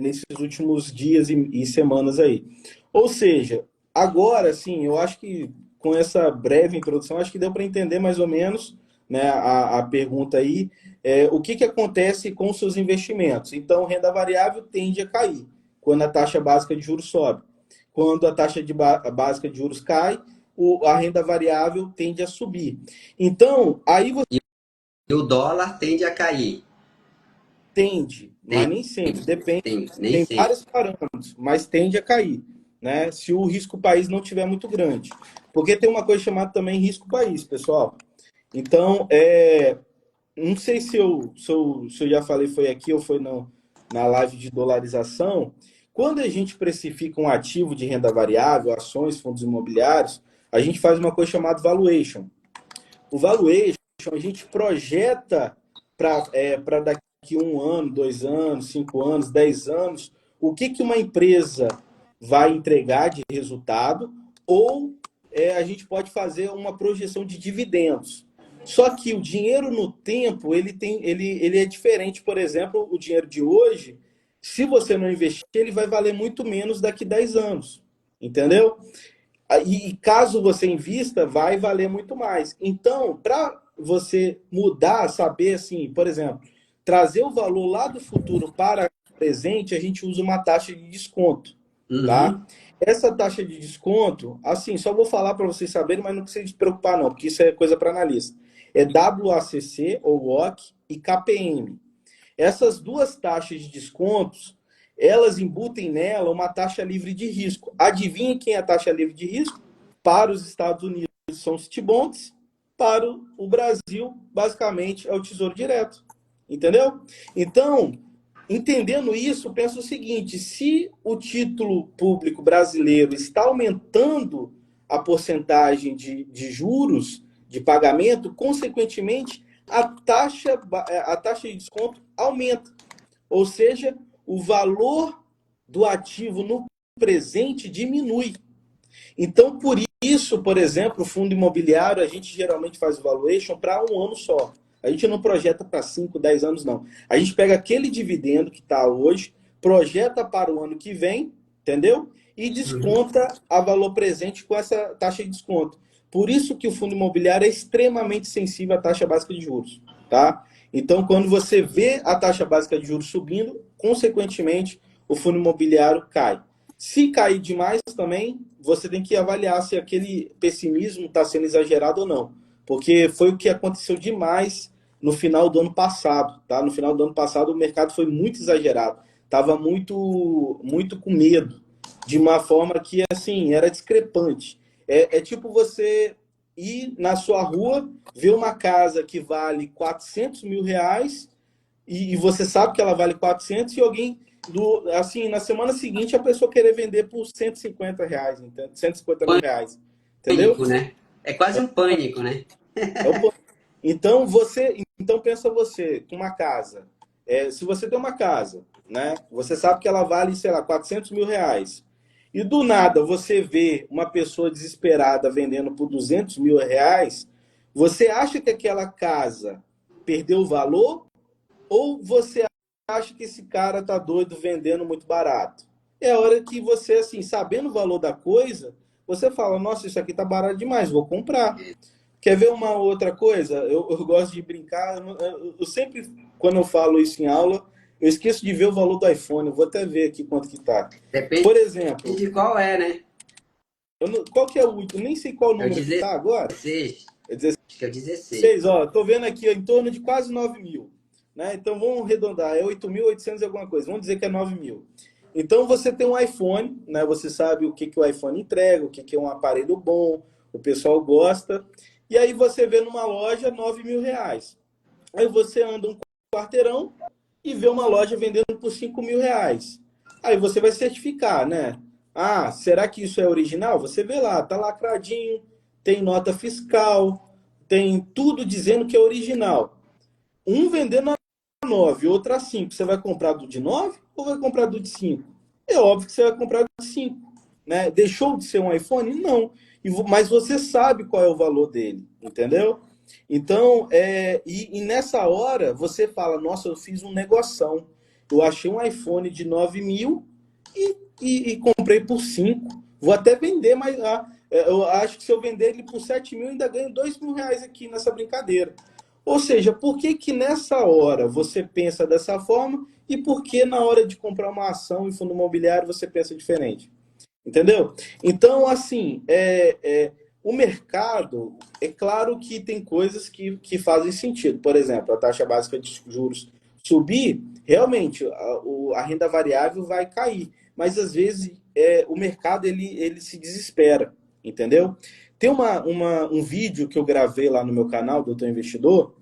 nesses últimos dias e semanas aí. Ou seja, agora, sim, eu acho que com essa breve introdução, acho que deu para entender mais ou menos, né, a pergunta aí, o que acontece com os seus investimentos. Então, renda variável tende a cair quando a taxa básica de juros sobe. Quando a taxa básica de juros cai, a renda variável tende a subir. Então, aí você E o dólar tende a cair. tende, mas Tem, nem sempre, depende, nem tem sempre. vários parâmetros, mas tende a cair, né? Se o risco país não tiver muito grande. Porque tem uma coisa chamada também risco país, pessoal. Então, não sei se eu já falei, foi aqui ou foi na live de dolarização. Quando a gente precifica um ativo de renda variável, ações, fundos imobiliários, a gente faz uma coisa chamada valuation. O valuation, a gente projeta para daqui 1 ano, 2 anos, 5 anos, 10 anos, o que uma empresa vai entregar de resultado, ou a gente pode fazer uma projeção de dividendos. Só que o dinheiro no tempo, ele é diferente. Por exemplo, o dinheiro de hoje, se você não investir, ele vai valer muito menos daqui 10 anos. Entendeu? E caso você invista, vai valer muito mais. Então, para você mudar, saber assim, por exemplo, trazer o valor lá do futuro para o presente, a gente usa uma taxa de desconto, tá? Uhum. Essa taxa de desconto, assim, só vou falar para vocês saberem, mas não precisa se preocupar não, porque isso é coisa para analista. É WACC, ou WOC, e KPM. Essas duas taxas de descontos, elas embutem nela uma taxa livre de risco. Adivinha quem é a taxa livre de risco? Para os Estados Unidos são os T-bonds, para o Brasil, basicamente, é o Tesouro Direto. Entendeu? Então, entendendo isso, pensa o seguinte: se o título público brasileiro está aumentando a porcentagem de juros de pagamento, consequentemente, a taxa de desconto aumenta. Ou seja, o valor do ativo no presente diminui. Então, por isso, por exemplo, o fundo imobiliário, a gente geralmente faz o valuation para 1 ano só. A gente não projeta para 5, 10 anos, não. A gente pega aquele dividendo que está hoje, projeta para o ano que vem, entendeu? E Uhum. desconta a valor presente com essa taxa de desconto. Por isso que o fundo imobiliário é extremamente sensível à taxa básica de juros, tá? Então, quando você vê a taxa básica de juros subindo, consequentemente, o fundo imobiliário cai. Se cair demais também, você tem que avaliar se aquele pessimismo está sendo exagerado ou não. Porque foi o que aconteceu demais no final do ano passado. Tá? No final do ano passado, o mercado foi muito exagerado. Estava muito, muito com medo. De uma forma que, assim, era discrepante. É tipo você ir na sua rua, ver uma casa que vale R$ 400 mil e você sabe que ela vale 400 e alguém assim, na semana seguinte a pessoa querer vender por R$ 150, entende? R$ 150 mil, entendeu? Pânico, né? É quase um pânico, né? É o ponto. Então pensa você, com uma casa, se você tem uma casa, né, você sabe que ela vale, sei lá, R$ 400 mil, e do nada você vê uma pessoa desesperada vendendo por R$ 200 mil, você acha que aquela casa perdeu o valor, ou você acha que esse cara tá doido vendendo muito barato? É a hora que você, assim, sabendo o valor da coisa, você fala, nossa, isso aqui tá barato demais, vou comprar. Quer ver uma outra coisa? Eu gosto de brincar, eu sempre, quando eu falo isso em aula, eu esqueço de ver o valor do iPhone, eu vou até ver aqui quanto que tá. Depende Por exemplo, de qual é, né? qual que é o último? Nem sei qual É o número que tá agora. 16. É Acho que é o 16. 16, ó, tô vendo aqui ó, em torno de quase 9 mil. Né? Então vamos arredondar, é 8.800 e alguma coisa, vamos dizer que é 9 mil. Então você tem um iPhone, né? Você sabe o que o iPhone entrega, o que é um aparelho bom, o pessoal gosta. E aí você vê numa loja R$ 9.000. Aí você anda um quarteirão e vê uma loja vendendo por R$ 5.000. Aí você vai certificar, né? Ah, será que isso é original? Você vê lá, tá lacradinho, tem nota fiscal, tem tudo dizendo que é original. Um vendendo a 9, outro a 5. Você vai comprar do de 9 ou vai comprar do de 5? É óbvio que você vai comprar do de 5. Né? Deixou de ser um iPhone? Não. Mas você sabe qual é o valor dele, entendeu? Então, e nessa hora você fala, nossa, eu fiz um negoção. eu achei um iPhone de 9 mil e comprei por 5. Vou até vender, mas eu acho que se eu vender ele por 7 mil, ainda ganho 2 mil reais aqui nessa brincadeira. Ou seja, por que que nessa hora você pensa dessa forma e por que na hora de comprar uma ação em fundo imobiliário você pensa diferente? Entendeu? Então, assim, o mercado, é claro que tem coisas que fazem sentido. Por exemplo, a taxa básica de juros subir, realmente a renda variável vai cair. Mas, às vezes, o mercado ele se desespera, entendeu? Tem um vídeo que eu gravei lá no meu canal, Doutor Investidor,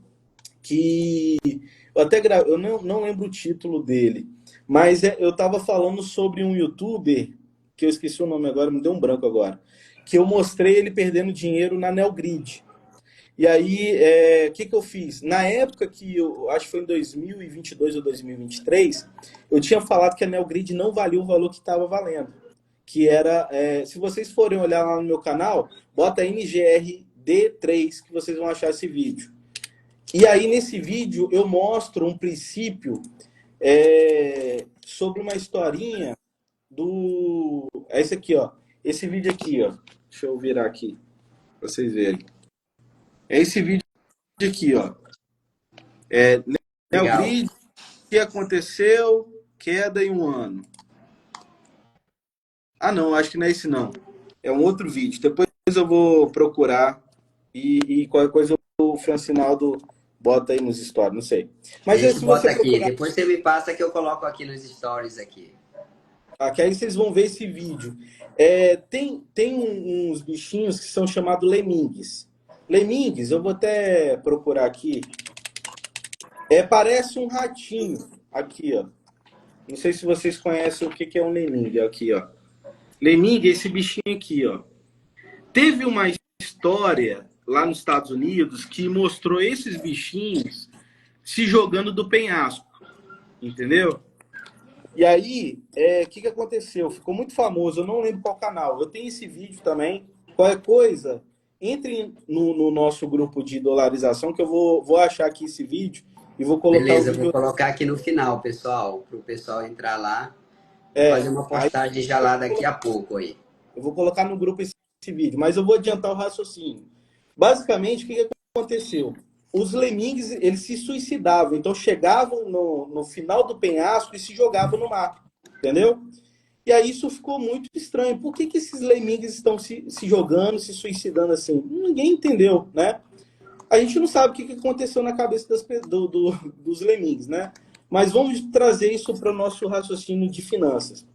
que eu até gravei, eu não lembro o título dele, mas eu estava falando sobre um youtuber, que eu esqueci o nome agora, me deu um branco agora, que eu mostrei ele perdendo dinheiro na Neogrid. E aí, o que eu fiz? Na época que eu acho que foi em 2022 ou 2023, eu tinha falado que a Neogrid não valia o valor que estava valendo. Que era, se vocês forem olhar lá no meu canal, bota NGRD3 que vocês vão achar esse vídeo. E aí, nesse vídeo, eu mostro um princípio sobre uma historinha do... É esse aqui, ó. Esse vídeo aqui, ó. Deixa eu virar aqui, pra vocês verem. É esse vídeo aqui, ó. Legal. Neogrid, o que aconteceu? Queda em um ano. Ah, não, acho que não é esse, não. É um outro vídeo. Depois eu vou procurar e qualquer coisa o Francinaldo bota aí nos stories, não sei. A Mas gente se bota você aqui. procurar, Depois você me passa que eu coloco aqui nos stories aqui. que aí vocês vão ver esse vídeo. Tem uns bichinhos que são chamados lemingues. Lemingues, eu vou até procurar aqui. Parece um ratinho. Aqui, ó. Não sei se vocês conhecem o que é um lemingue. Aqui, ó. Lemingue é esse bichinho aqui, ó. Teve uma história lá nos Estados Unidos que mostrou esses bichinhos se jogando do penhasco, entendeu? E aí, que aconteceu? Ficou muito famoso, eu não lembro qual canal. Eu tenho esse vídeo também. Qualquer coisa, entre no nosso grupo de dolarização, que eu vou achar aqui esse vídeo e vou colocar o Beleza, eu vou vídeo. colocar aqui no final, pessoal, para o pessoal entrar lá e fazer uma Aí postagem já lá daqui a pouco aí. eu vou colocar no grupo esse vídeo, mas eu vou adiantar o raciocínio. Basicamente, o que aconteceu? Os lemmings, eles se suicidavam, então chegavam no final do penhasco e se jogavam no mar, entendeu? E aí isso ficou muito estranho. Por que esses lemmings estão se jogando, se suicidando assim? Ninguém entendeu, né? A gente não sabe o que aconteceu na cabeça dos lemmings, né? Mas vamos trazer isso para o nosso raciocínio de finanças.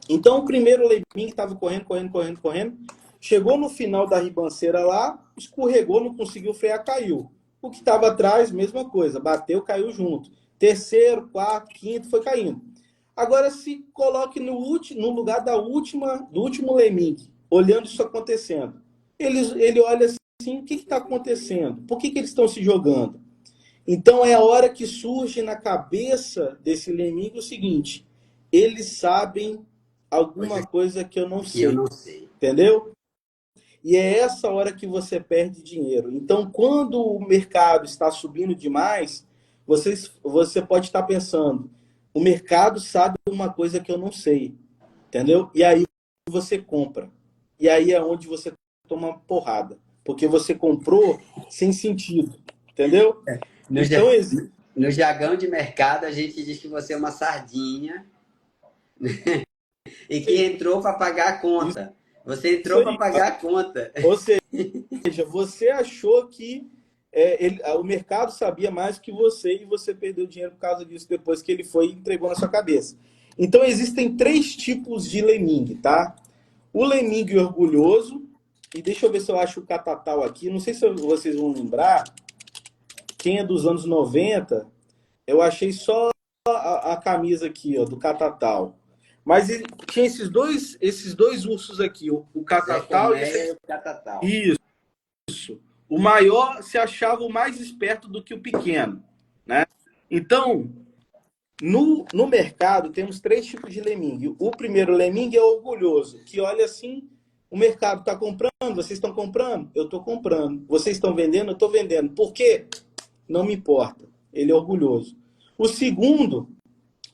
Então, o primeiro lemming estava correndo, correndo, correndo, correndo. Chegou no final da ribanceira lá, escorregou, não conseguiu frear, caiu. O que estava atrás, mesma coisa, bateu, caiu junto. Terceiro, quarto, quinto, foi caindo. Agora se coloque no lugar do último lemming, olhando isso acontecendo. Ele olha assim, o que está acontecendo? Por que eles estão se jogando? Então é a hora que surge na cabeça desse lemming o seguinte: eles sabem alguma coisa que eu não Que eu sei, não sei. entendeu? E é essa hora que você perde dinheiro. Então, quando o mercado está subindo demais, você pode estar pensando, o mercado sabe uma coisa que eu não sei, entendeu? E aí você compra. E aí é onde você toma uma porrada, porque você comprou sem sentido, entendeu? No, Então, no jargão de mercado, a gente diz que você é uma sardinha e que entrou para pagar a conta. Você isso entrou para aí. pagar a conta. Ou seja, você achou que o mercado sabia mais que você e você perdeu dinheiro por causa disso depois que ele foi e entregou na sua cabeça. Então, existem três tipos de lemming, tá? O lemming orgulhoso, e deixa eu ver se eu acho o catatal aqui, não sei se vocês vão lembrar, quem é dos anos 90, eu achei só a camisa aqui, ó, do catatal. Mas tinha esses dois ursos aqui, o Zé catatal e Colmeia e o Catatal. isso. O maior se achava o mais esperto do que o pequeno, né? Então, no mercado temos três tipos de lemming. O primeiro lemming é orgulhoso, que olha assim, o mercado está comprando, vocês estão comprando? Eu estou comprando. Vocês estão vendendo? Eu estou vendendo. Por quê? Não me importa. Ele é orgulhoso. O segundo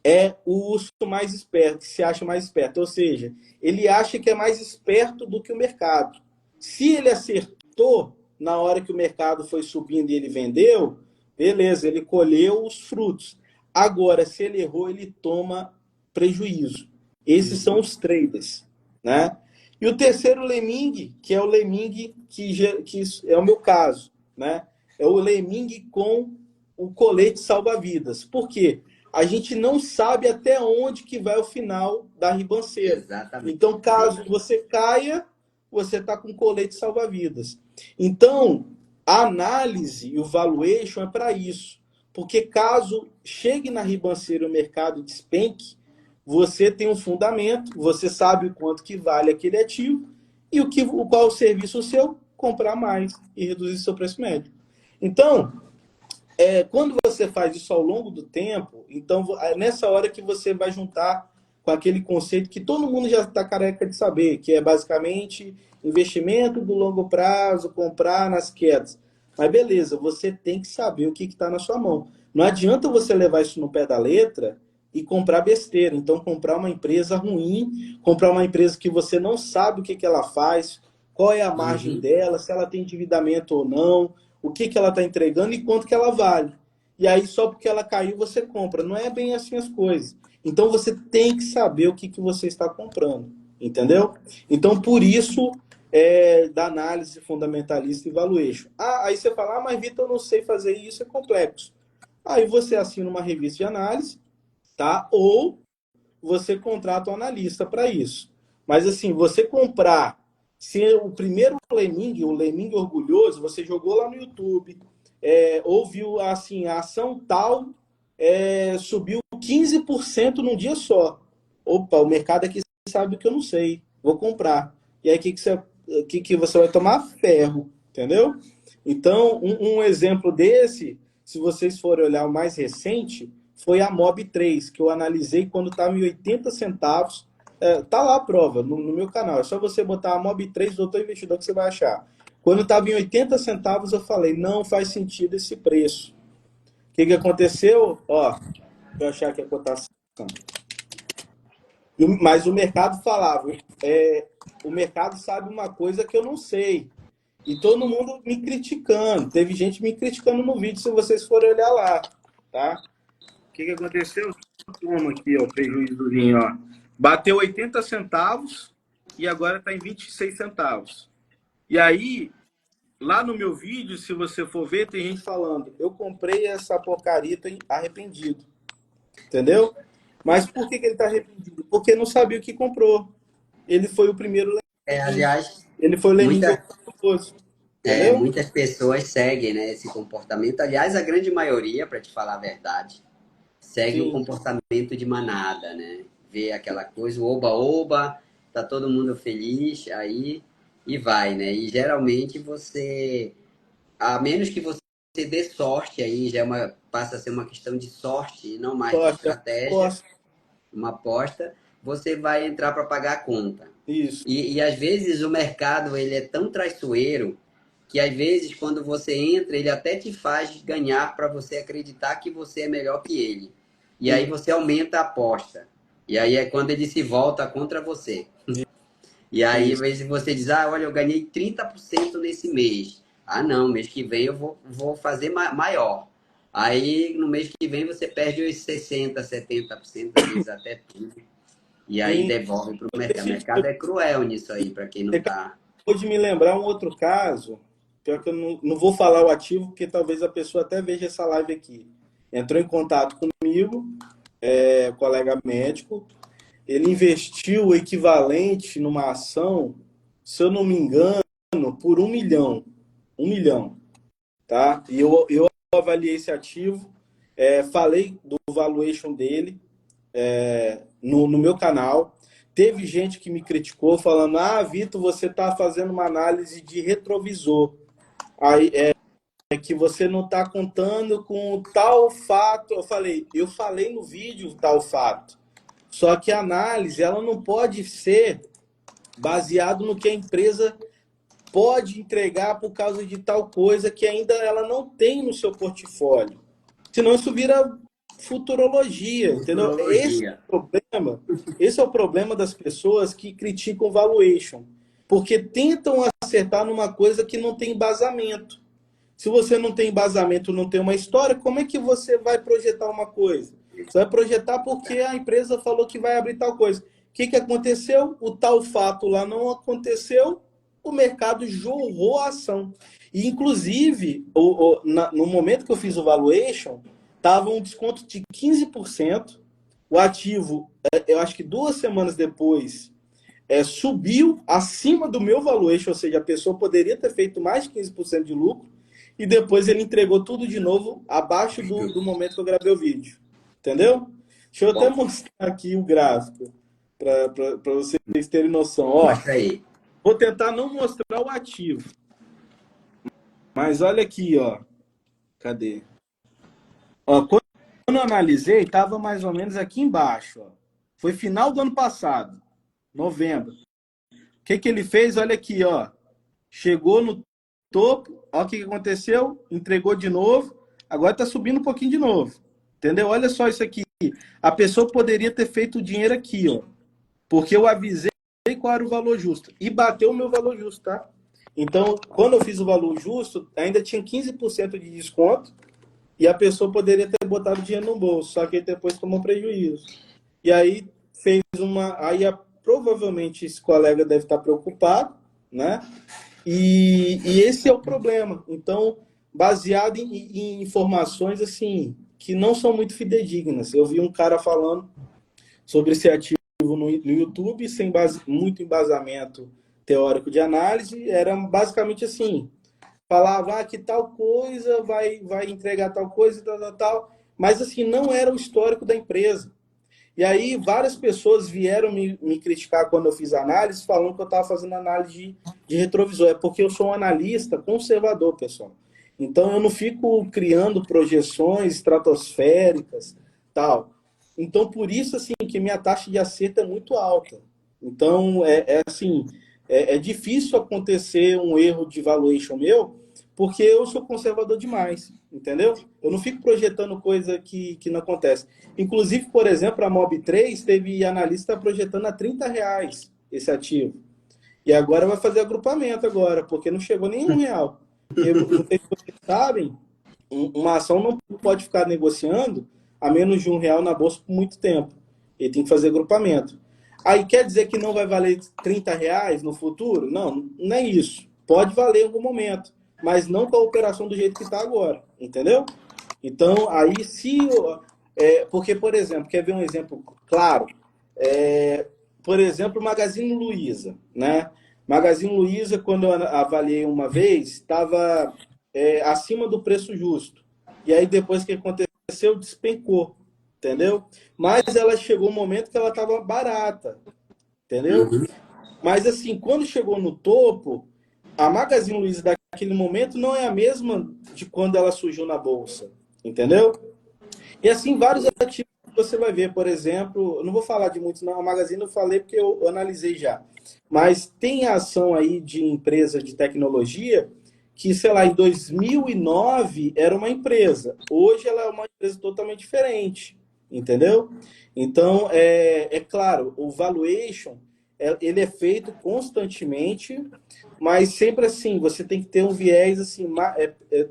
é o urso mais esperto, que se acha mais esperto. Ou seja, ele acha que é mais esperto do que o mercado. Se ele acertou na hora que o mercado foi subindo e ele vendeu, beleza, ele colheu os frutos. Agora, se ele errou, ele toma prejuízo. Esses são Uhum. os traders, né? E o terceiro lemming, que é o lemming que é o meu caso, né? É o lemming com o colete salva-vidas. Por quê? A gente não sabe até onde que vai o final da ribanceira. Exatamente. Então, caso você caia, você está com colete salva-vidas. Então, a análise e o valuation é para isso. Porque caso chegue na ribanceira e o mercado despenque, você tem um fundamento, você sabe o quanto que vale aquele ativo e qual o serviço seu, comprar mais e reduzir seu preço médio. Então, quando você faz isso ao longo do tempo, então é nessa hora que você vai juntar com aquele conceito que todo mundo já está careca de saber, que é basicamente investimento do longo prazo, comprar nas quedas. Mas beleza, você tem que saber o que está na sua mão. Não adianta você levar isso no pé da letra e comprar besteira. Então, comprar uma empresa ruim, comprar uma empresa que você não sabe o que ela faz, qual é a margem Uhum. dela, se ela tem endividamento ou não, o que ela está entregando e quanto que ela vale. E aí, só porque ela caiu, você compra. Não é bem assim as coisas. Então, você tem que saber o que você está comprando. Entendeu? Então, por isso, da análise fundamentalista e valuation. Aí você fala, mas Vitor, eu não sei fazer isso, é complexo. Aí você assina uma revista de análise, tá? Ou você contrata um analista para isso. Mas assim, você comprar, se o primeiro Lemming, o Lemming Orgulhoso, você jogou lá no YouTube, ouviu assim, a ação tal subiu 15% num dia só. Opa, o mercado aqui sabe que eu não sei, vou comprar. E aí que você vai tomar? Ferro, entendeu? Então, um exemplo desse, se vocês forem olhar o mais recente, foi a Mob 3, que eu analisei quando estava em 80 centavos. Tá lá a prova no meu canal. É só você botar a Mob 3 Doutor Investidor que você vai achar. Quando estava em 80 centavos, eu falei, não faz sentido esse preço. O que aconteceu? Ó, deixa eu achar aqui a cotação. Mas o mercado falava, o mercado sabe uma coisa que eu não sei. E todo mundo me criticando. Teve gente me criticando no vídeo, se vocês forem olhar lá. Tá? O que aconteceu? Toma aqui, ó, o prejuízozinho, ó. Bateu 80 centavos e agora está em 26 centavos. E aí, lá no meu vídeo, se você for ver, tem gente falando, eu comprei essa porcaria arrependido. Entendeu? Mas por que ele está arrependido? Porque não sabia o que comprou. Ele foi o primeiro lemming. Aliás, Ele foi o lemming muita, orgulhoso. Entendeu? muitas pessoas seguem, né, esse comportamento. Aliás, a grande maioria, para te falar a verdade, segue o Sim. comportamento de manada, né? Vê aquela coisa, o oba-oba, tá todo mundo feliz, aí e vai, né? E geralmente você, a menos que você dê sorte, aí já passa a ser uma questão de sorte e não mais de Posta, estratégia, posta. uma aposta, você vai entrar para pagar a conta. Isso. E às vezes o mercado ele é tão traiçoeiro que às vezes quando você entra ele até te faz ganhar para você acreditar que você é melhor que ele. E aí Sim. você aumenta a aposta. E aí é quando ele se volta contra você. E aí às Isso. vezes você diz, olha, eu ganhei 30% nesse mês. Ah, não, mês que vem eu vou fazer maior. Aí no mês que vem você perde os 60, 70%, às vezes até tudo. E aí Sim. devolve para o mercado. O mercado é cruel nisso aí, para quem não Você está. acabou de me lembrar um outro caso, pior que eu não vou falar o ativo, porque talvez a pessoa até veja essa live aqui. Entrou em contato comigo, colega médico, ele investiu o equivalente numa ação, se eu não me engano, por 1 milhão. 1 milhão, tá? E eu avaliei esse ativo, falei do valuation dele no meu canal. Teve gente que me criticou falando, Vitor, você está fazendo uma análise de retrovisor. Aí que você não está contando com tal fato. Eu falei no vídeo tal fato. Só que a análise ela não pode ser baseado no que a empresa pode entregar por causa de tal coisa que ainda ela não tem no seu portfólio. Senão isso vira futurologia, entendeu? Futurologia. Esse é o problema das pessoas que criticam valuation, porque tentam acertar numa coisa que não tem embasamento. Se você não tem embasamento, não tem uma história, como é que você vai projetar uma coisa? Você vai projetar porque a empresa falou que vai abrir tal coisa. O que, que aconteceu? O tal fato lá não aconteceu, o mercado jorrou a ação. E, inclusive, no momento que eu fiz o valuation, estava um desconto de 15%. O ativo, eu acho que 2 semanas depois, subiu acima do meu valuation, ou seja, a pessoa poderia ter feito mais de 15% de lucro, e depois ele entregou tudo de novo abaixo do momento que eu gravei o vídeo. Entendeu? Deixa eu até mostrar aqui o gráfico, para vocês terem noção. Ó, mostra aí. vou tentar não mostrar o ativo. Mas olha aqui, ó. Cadê? Ó, quando eu analisei, estava mais ou menos aqui embaixo. Ó. Foi final do ano passado, novembro. O que, que ele fez? Olha aqui, ó. Chegou no topo, olha o que aconteceu, entregou de novo, agora está subindo um pouquinho de novo. Entendeu? Olha só isso aqui. A pessoa poderia ter feito o dinheiro aqui, ó. Porque eu avisei qual era o valor justo. E bateu o meu valor justo, tá? Então, quando eu fiz o valor justo, ainda tinha 15% de desconto e a pessoa poderia ter botado dinheiro no bolso, só que depois tomou prejuízo. E aí fez uma... provavelmente esse colega deve estar preocupado, né? E esse é o problema. Então, baseado em informações assim que não são muito fidedignas. Eu vi um cara falando sobre esse ativo no YouTube, sem muito embasamento teórico de análise, era basicamente assim, falava que tal coisa vai entregar tal coisa, tal, mas assim, não era o histórico da empresa. E aí várias pessoas vieram me criticar quando eu fiz análise, falando que eu estava fazendo análise de retrovisor. É porque eu sou um analista conservador, pessoal. Então eu não fico criando projeções estratosféricas, tal. Então por isso assim que minha taxa de acerto é muito alta. Então assim, é difícil acontecer um erro de valuation meu, porque eu sou conservador demais, entendeu? Eu não fico projetando coisa que não acontece. Inclusive, por exemplo, a Mob3 teve analista projetando a R$ 30 esse ativo. E agora vai fazer agrupamento agora, porque não chegou nem R$ 1. Porque, não sei se vocês sabem, uma ação não pode ficar negociando a menos de R$ 1 na bolsa por muito tempo. Ele tem que fazer agrupamento. Aí quer dizer que não vai valer R$ 30 no futuro? Não, não é isso. Pode valer em algum momento, mas não com a operação do jeito que está agora, entendeu? Então, aí se... porque, por exemplo, quer ver um exemplo claro? Por exemplo, Magazine Luiza, né? Magazine Luiza, quando eu avaliei uma vez, estava acima do preço justo. E aí, depois que aconteceu, despencou, entendeu? Mas ela chegou um momento que ela estava barata, entendeu? Uhum. Mas, assim, quando chegou no topo, a Magazine Luiza daquele momento não é a mesma de quando ela surgiu na bolsa, entendeu? E assim, vários ativos que você vai ver, por exemplo, eu não vou falar de muitos, não, a Magazine eu falei porque eu analisei já, mas tem ação aí de empresa de tecnologia que, sei lá, em 2009 era uma empresa, hoje ela é uma empresa totalmente diferente, entendeu? Então, claro, o valuation, ele é feito constantemente, mas sempre assim, você tem que ter um viés, assim,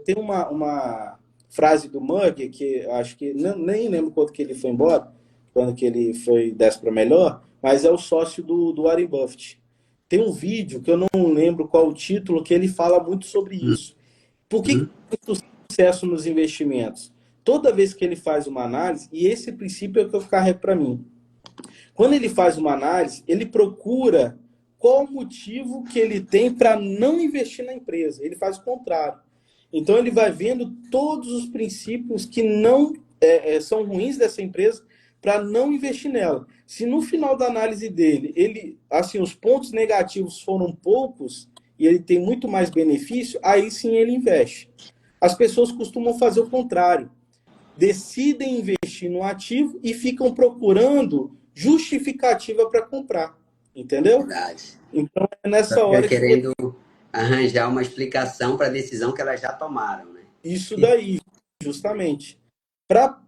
tem uma frase do Mug, que acho que nem lembro quando que ele foi embora, quando que ele foi dessa para melhor, mas é o sócio do Warren Buffett. Tem um vídeo que eu não lembro qual o título, que ele fala muito sobre isso. Por que tem muito sucesso nos investimentos? Toda vez que ele faz uma análise, e esse princípio é o que eu carrego para mim. Quando ele faz uma análise, ele procura qual o motivo que ele tem para não investir na empresa. Ele faz o contrário. Então ele vai vendo todos os princípios que não são ruins dessa empresa para não investir nela. Se no final da análise dele, os pontos negativos foram poucos e ele tem muito mais benefício, aí sim ele investe. As pessoas costumam fazer o contrário. Decidem investir no ativo e ficam procurando justificativa para comprar. Entendeu? Verdade. Então é nessa Fica hora que querendo arranjar uma explicação para a decisão que elas já tomaram, né? isso daí, justamente. Para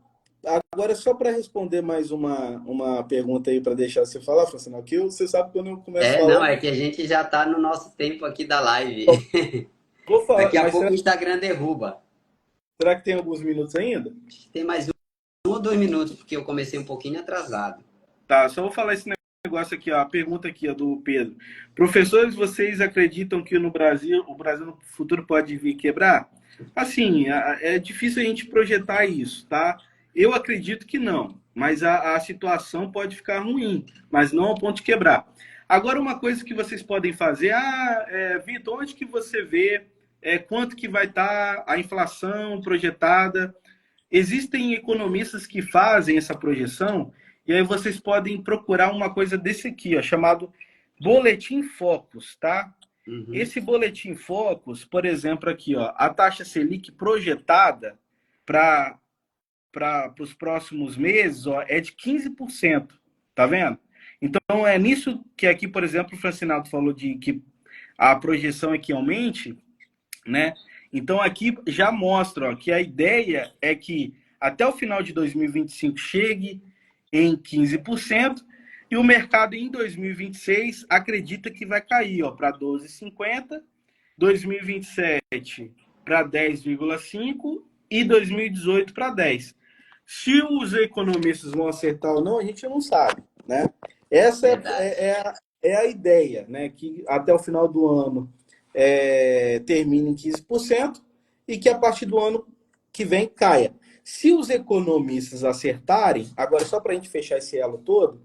Agora, só para responder mais uma pergunta aí para deixar você falar, Francina, que você sabe que quando eu começo Não, falando, é que a gente já está no nosso tempo aqui da live. vou falar, Daqui a mas pouco o Instagram derruba. será que tem alguns minutos ainda? Tem mais um ou 2 minutos, porque eu comecei um pouquinho atrasado. Tá, só vou falar esse negócio aqui, ó, a pergunta aqui, ó, do Pedro. Professores, vocês acreditam que no Brasil, o Brasil no futuro pode vir quebrar? Assim, é difícil a gente projetar isso, tá? Eu acredito que não, mas a situação pode ficar ruim, mas não ao ponto de quebrar. Agora, uma coisa que vocês podem fazer, Vitor, onde que você vê quanto que vai estar a inflação projetada? Existem economistas que fazem essa projeção, e aí vocês podem procurar uma coisa desse aqui, ó, chamado Boletim Focus, tá? Uhum. Esse Boletim Focus, por exemplo, aqui, ó, a taxa Selic projetada para os próximos meses, ó, é de 15%, tá vendo? Então, é nisso que aqui, por exemplo, o Francinaldo falou de que a projeção é que aumente, né? Então aqui já mostra, ó, que a ideia é que até o final de 2025 chegue em 15% e o mercado em 2026 acredita que vai cair para 12,50, 2027 para 10,5 e 2018 para 10. Se os economistas vão acertar ou não, a gente não sabe, né? Essa Verdade. é a ideia, né? Que até o final do ano termine em 15% e que a partir do ano que vem caia. Se os economistas acertarem, agora só para a gente fechar esse elo todo,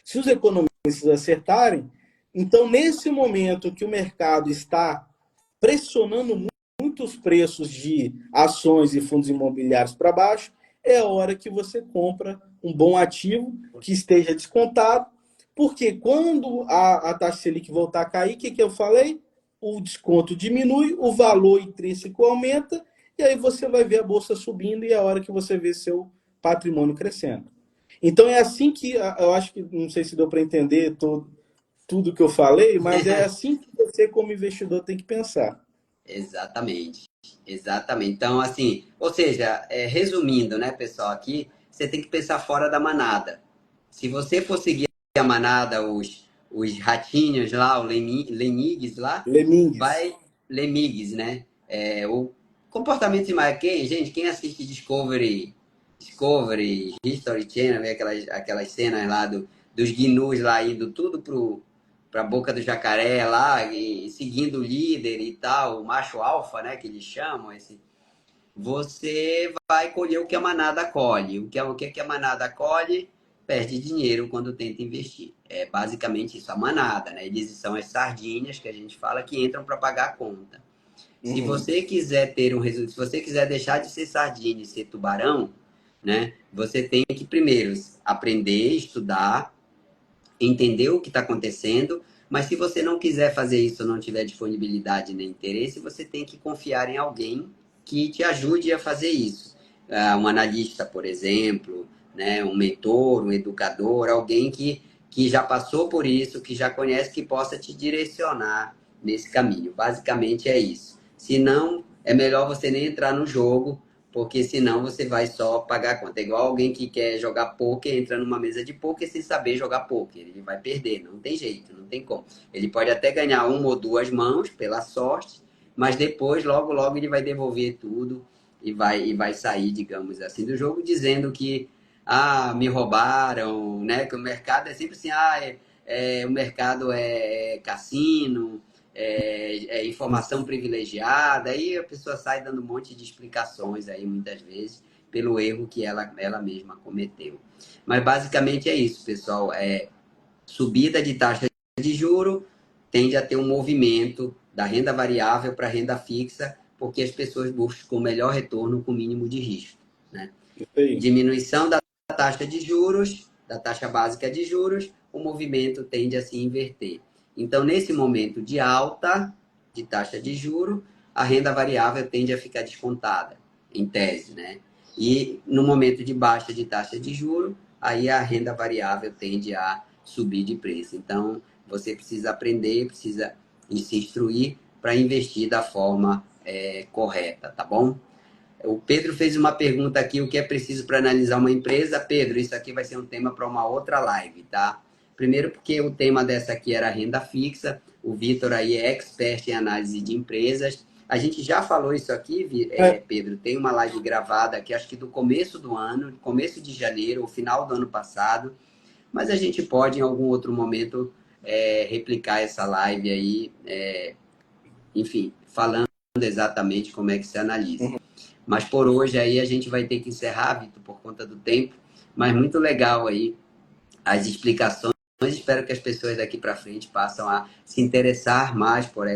se os economistas acertarem, então nesse momento que o mercado está pressionando muito os preços de ações e fundos imobiliários para baixo, é a hora que você compra um bom ativo que esteja descontado, porque quando a taxa Selic voltar a cair, o que eu falei? O desconto diminui, o valor intrínseco aumenta, e aí você vai ver a bolsa subindo e é a hora que você vê seu patrimônio crescendo. Então é assim que, eu acho que, não sei se deu para entender tudo que eu falei, mas é assim que você, como investidor, tem que pensar. Exatamente. Exatamente. Então, assim, ou seja, resumindo, né, pessoal, aqui, você tem que pensar fora da manada. Se você for seguir a manada, os ratinhos lá, o Lemigues lá, Lemingues. vai. Lemigues, né? O comportamento de quem, gente, quem assiste Discovery, History Channel, vê aquelas cenas lá dos gnus lá indo tudo pra boca do jacaré lá, e seguindo o líder e tal, o macho alfa, né, que eles chamam, você vai colher o que a manada colhe. O que a manada colhe, perde dinheiro quando tenta investir. É basicamente isso, a manada, né? Eles são as sardinhas que a gente fala que entram para pagar a conta. Se Uhum. você quiser ter um resultado, se você quiser deixar de ser sardinha e ser tubarão, né? Você tem que primeiro aprender, estudar, entender o que está acontecendo, mas se você não quiser fazer isso, não tiver disponibilidade nem interesse, você tem que confiar em alguém que te ajude a fazer isso. Um analista, por exemplo, né, um mentor, um educador, alguém que já passou por isso, que já conhece, que possa te direcionar nesse caminho. Basicamente é isso. Se não, é melhor você nem entrar no jogo, porque senão você vai só pagar a conta. É igual alguém que quer jogar poker, entra numa mesa de poker sem saber jogar poker. Ele vai perder, não tem jeito, não tem como. Ele pode até ganhar uma ou duas mãos pela sorte, mas depois, logo, logo, ele vai devolver tudo e vai sair, digamos assim, do jogo dizendo que me roubaram, né? Que o mercado é sempre assim, o mercado é cassino, informação privilegiada, aí a pessoa sai dando um monte de explicações aí, muitas vezes, pelo erro que ela mesma cometeu. Mas basicamente é isso, pessoal. Subida de taxa de juro tende a ter um movimento da renda variável para a renda fixa, porque as pessoas buscam o melhor retorno com o mínimo de risco, né? Isso aí. Diminuição da taxa de juros, da taxa básica de juros, o movimento tende a se inverter. Então, nesse momento de alta de taxa de juro, a renda variável tende a ficar descontada, em tese, né? E no momento de baixa de taxa de juro, aí a renda variável tende a subir de preço. Então, você precisa aprender, precisa se instruir para investir da forma correta, tá bom? O Pedro fez uma pergunta aqui, o que é preciso para analisar uma empresa? Pedro, isso aqui vai ser um tema para uma outra live, tá? Primeiro porque o tema dessa aqui era renda fixa, o Vitor aí é expert em análise de empresas. A gente já falou isso aqui, Pedro, tem uma live gravada que acho que do começo do ano, começo de janeiro, ou final do ano passado, mas a gente pode em algum outro momento replicar essa live aí, enfim, falando exatamente como é que se analisa. Uhum. Mas por hoje aí a gente vai ter que encerrar, Vitor, por conta do tempo. Mas muito legal aí as explicações. Espero que as pessoas daqui para frente passem a se interessar mais por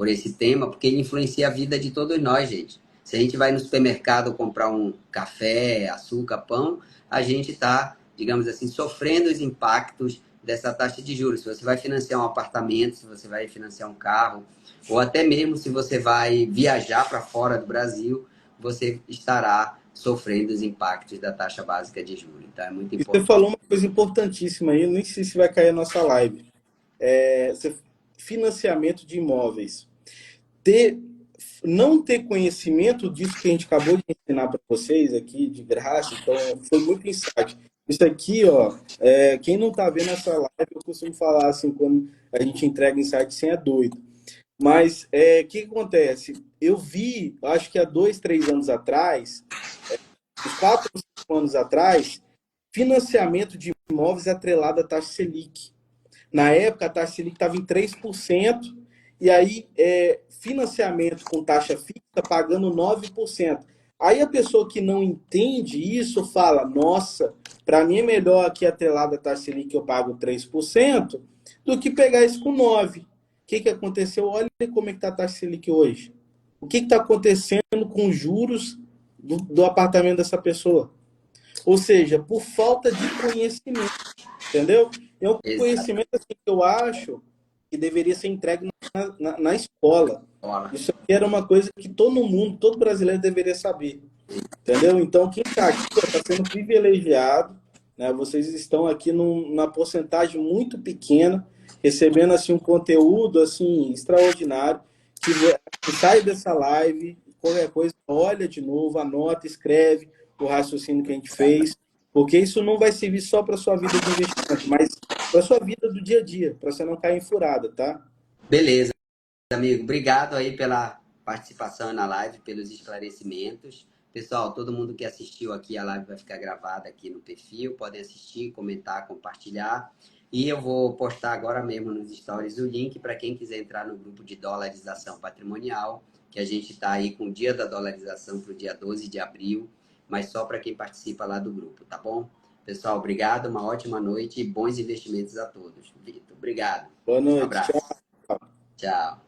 esse tema, porque ele influencia a vida de todos nós, gente. Se a gente vai no supermercado comprar um café, açúcar, pão, a gente está, digamos assim, sofrendo os impactos dessa taxa de juros. Se você vai financiar um apartamento, se você vai financiar um carro, ou até mesmo se você vai viajar para fora do Brasil, você estará sofrendo os impactos da taxa básica de juros. Então, é muito E você importante. falou uma coisa importantíssima aí, eu nem sei se vai cair a nossa live. Financiamento de imóveis. Ter, não ter conhecimento disso que a gente acabou de ensinar para vocês aqui, de graça, então foi muito insight. Isso aqui, ó, quem não está vendo essa live, eu costumo falar assim, quando a gente entrega insight sem é doido. Mas o que acontece? Eu vi, acho que há 2, 3 anos atrás, uns 4, 5 anos atrás, financiamento de imóveis atrelado à taxa Selic. Na época, a taxa Selic estava em 3%, e aí financiamento com taxa fixa pagando 9%. Aí a pessoa que não entende isso fala, nossa, para mim é melhor aqui atrelado à taxa Selic que eu pago 3% do que pegar isso com 9%. O que aconteceu? Olha como é que está a taxa Selic hoje. O que está acontecendo com os juros do apartamento dessa pessoa? Ou seja, por falta de conhecimento, entendeu? É um Exato. conhecimento assim, que eu acho que deveria ser entregue na escola. Isso aqui era uma coisa que todo mundo, todo brasileiro deveria saber, entendeu? Então, quem está aqui está sendo privilegiado, né? Vocês estão aqui numa porcentagem muito pequena, recebendo assim um conteúdo assim extraordinário, que sai dessa live, qualquer coisa, olha de novo, anota, escreve o raciocínio que a gente fez, porque isso não vai servir só para sua vida de investimento, mas para sua vida do dia a dia, para você não cair em furada, tá? Beleza, amigo. Obrigado aí pela participação na live, pelos esclarecimentos. Pessoal, todo mundo que assistiu aqui, a live vai ficar gravada aqui no perfil. Podem assistir, comentar, compartilhar. E eu vou postar agora mesmo nos stories o link para quem quiser entrar no grupo de dolarização patrimonial, que a gente está aí com o dia da dolarização para o dia 12 de abril, mas só para quem participa lá do grupo, tá bom? Pessoal, obrigado, uma ótima noite e bons investimentos a todos. Vitor, obrigado. Boa Um noite, abraço. tchau. Tchau.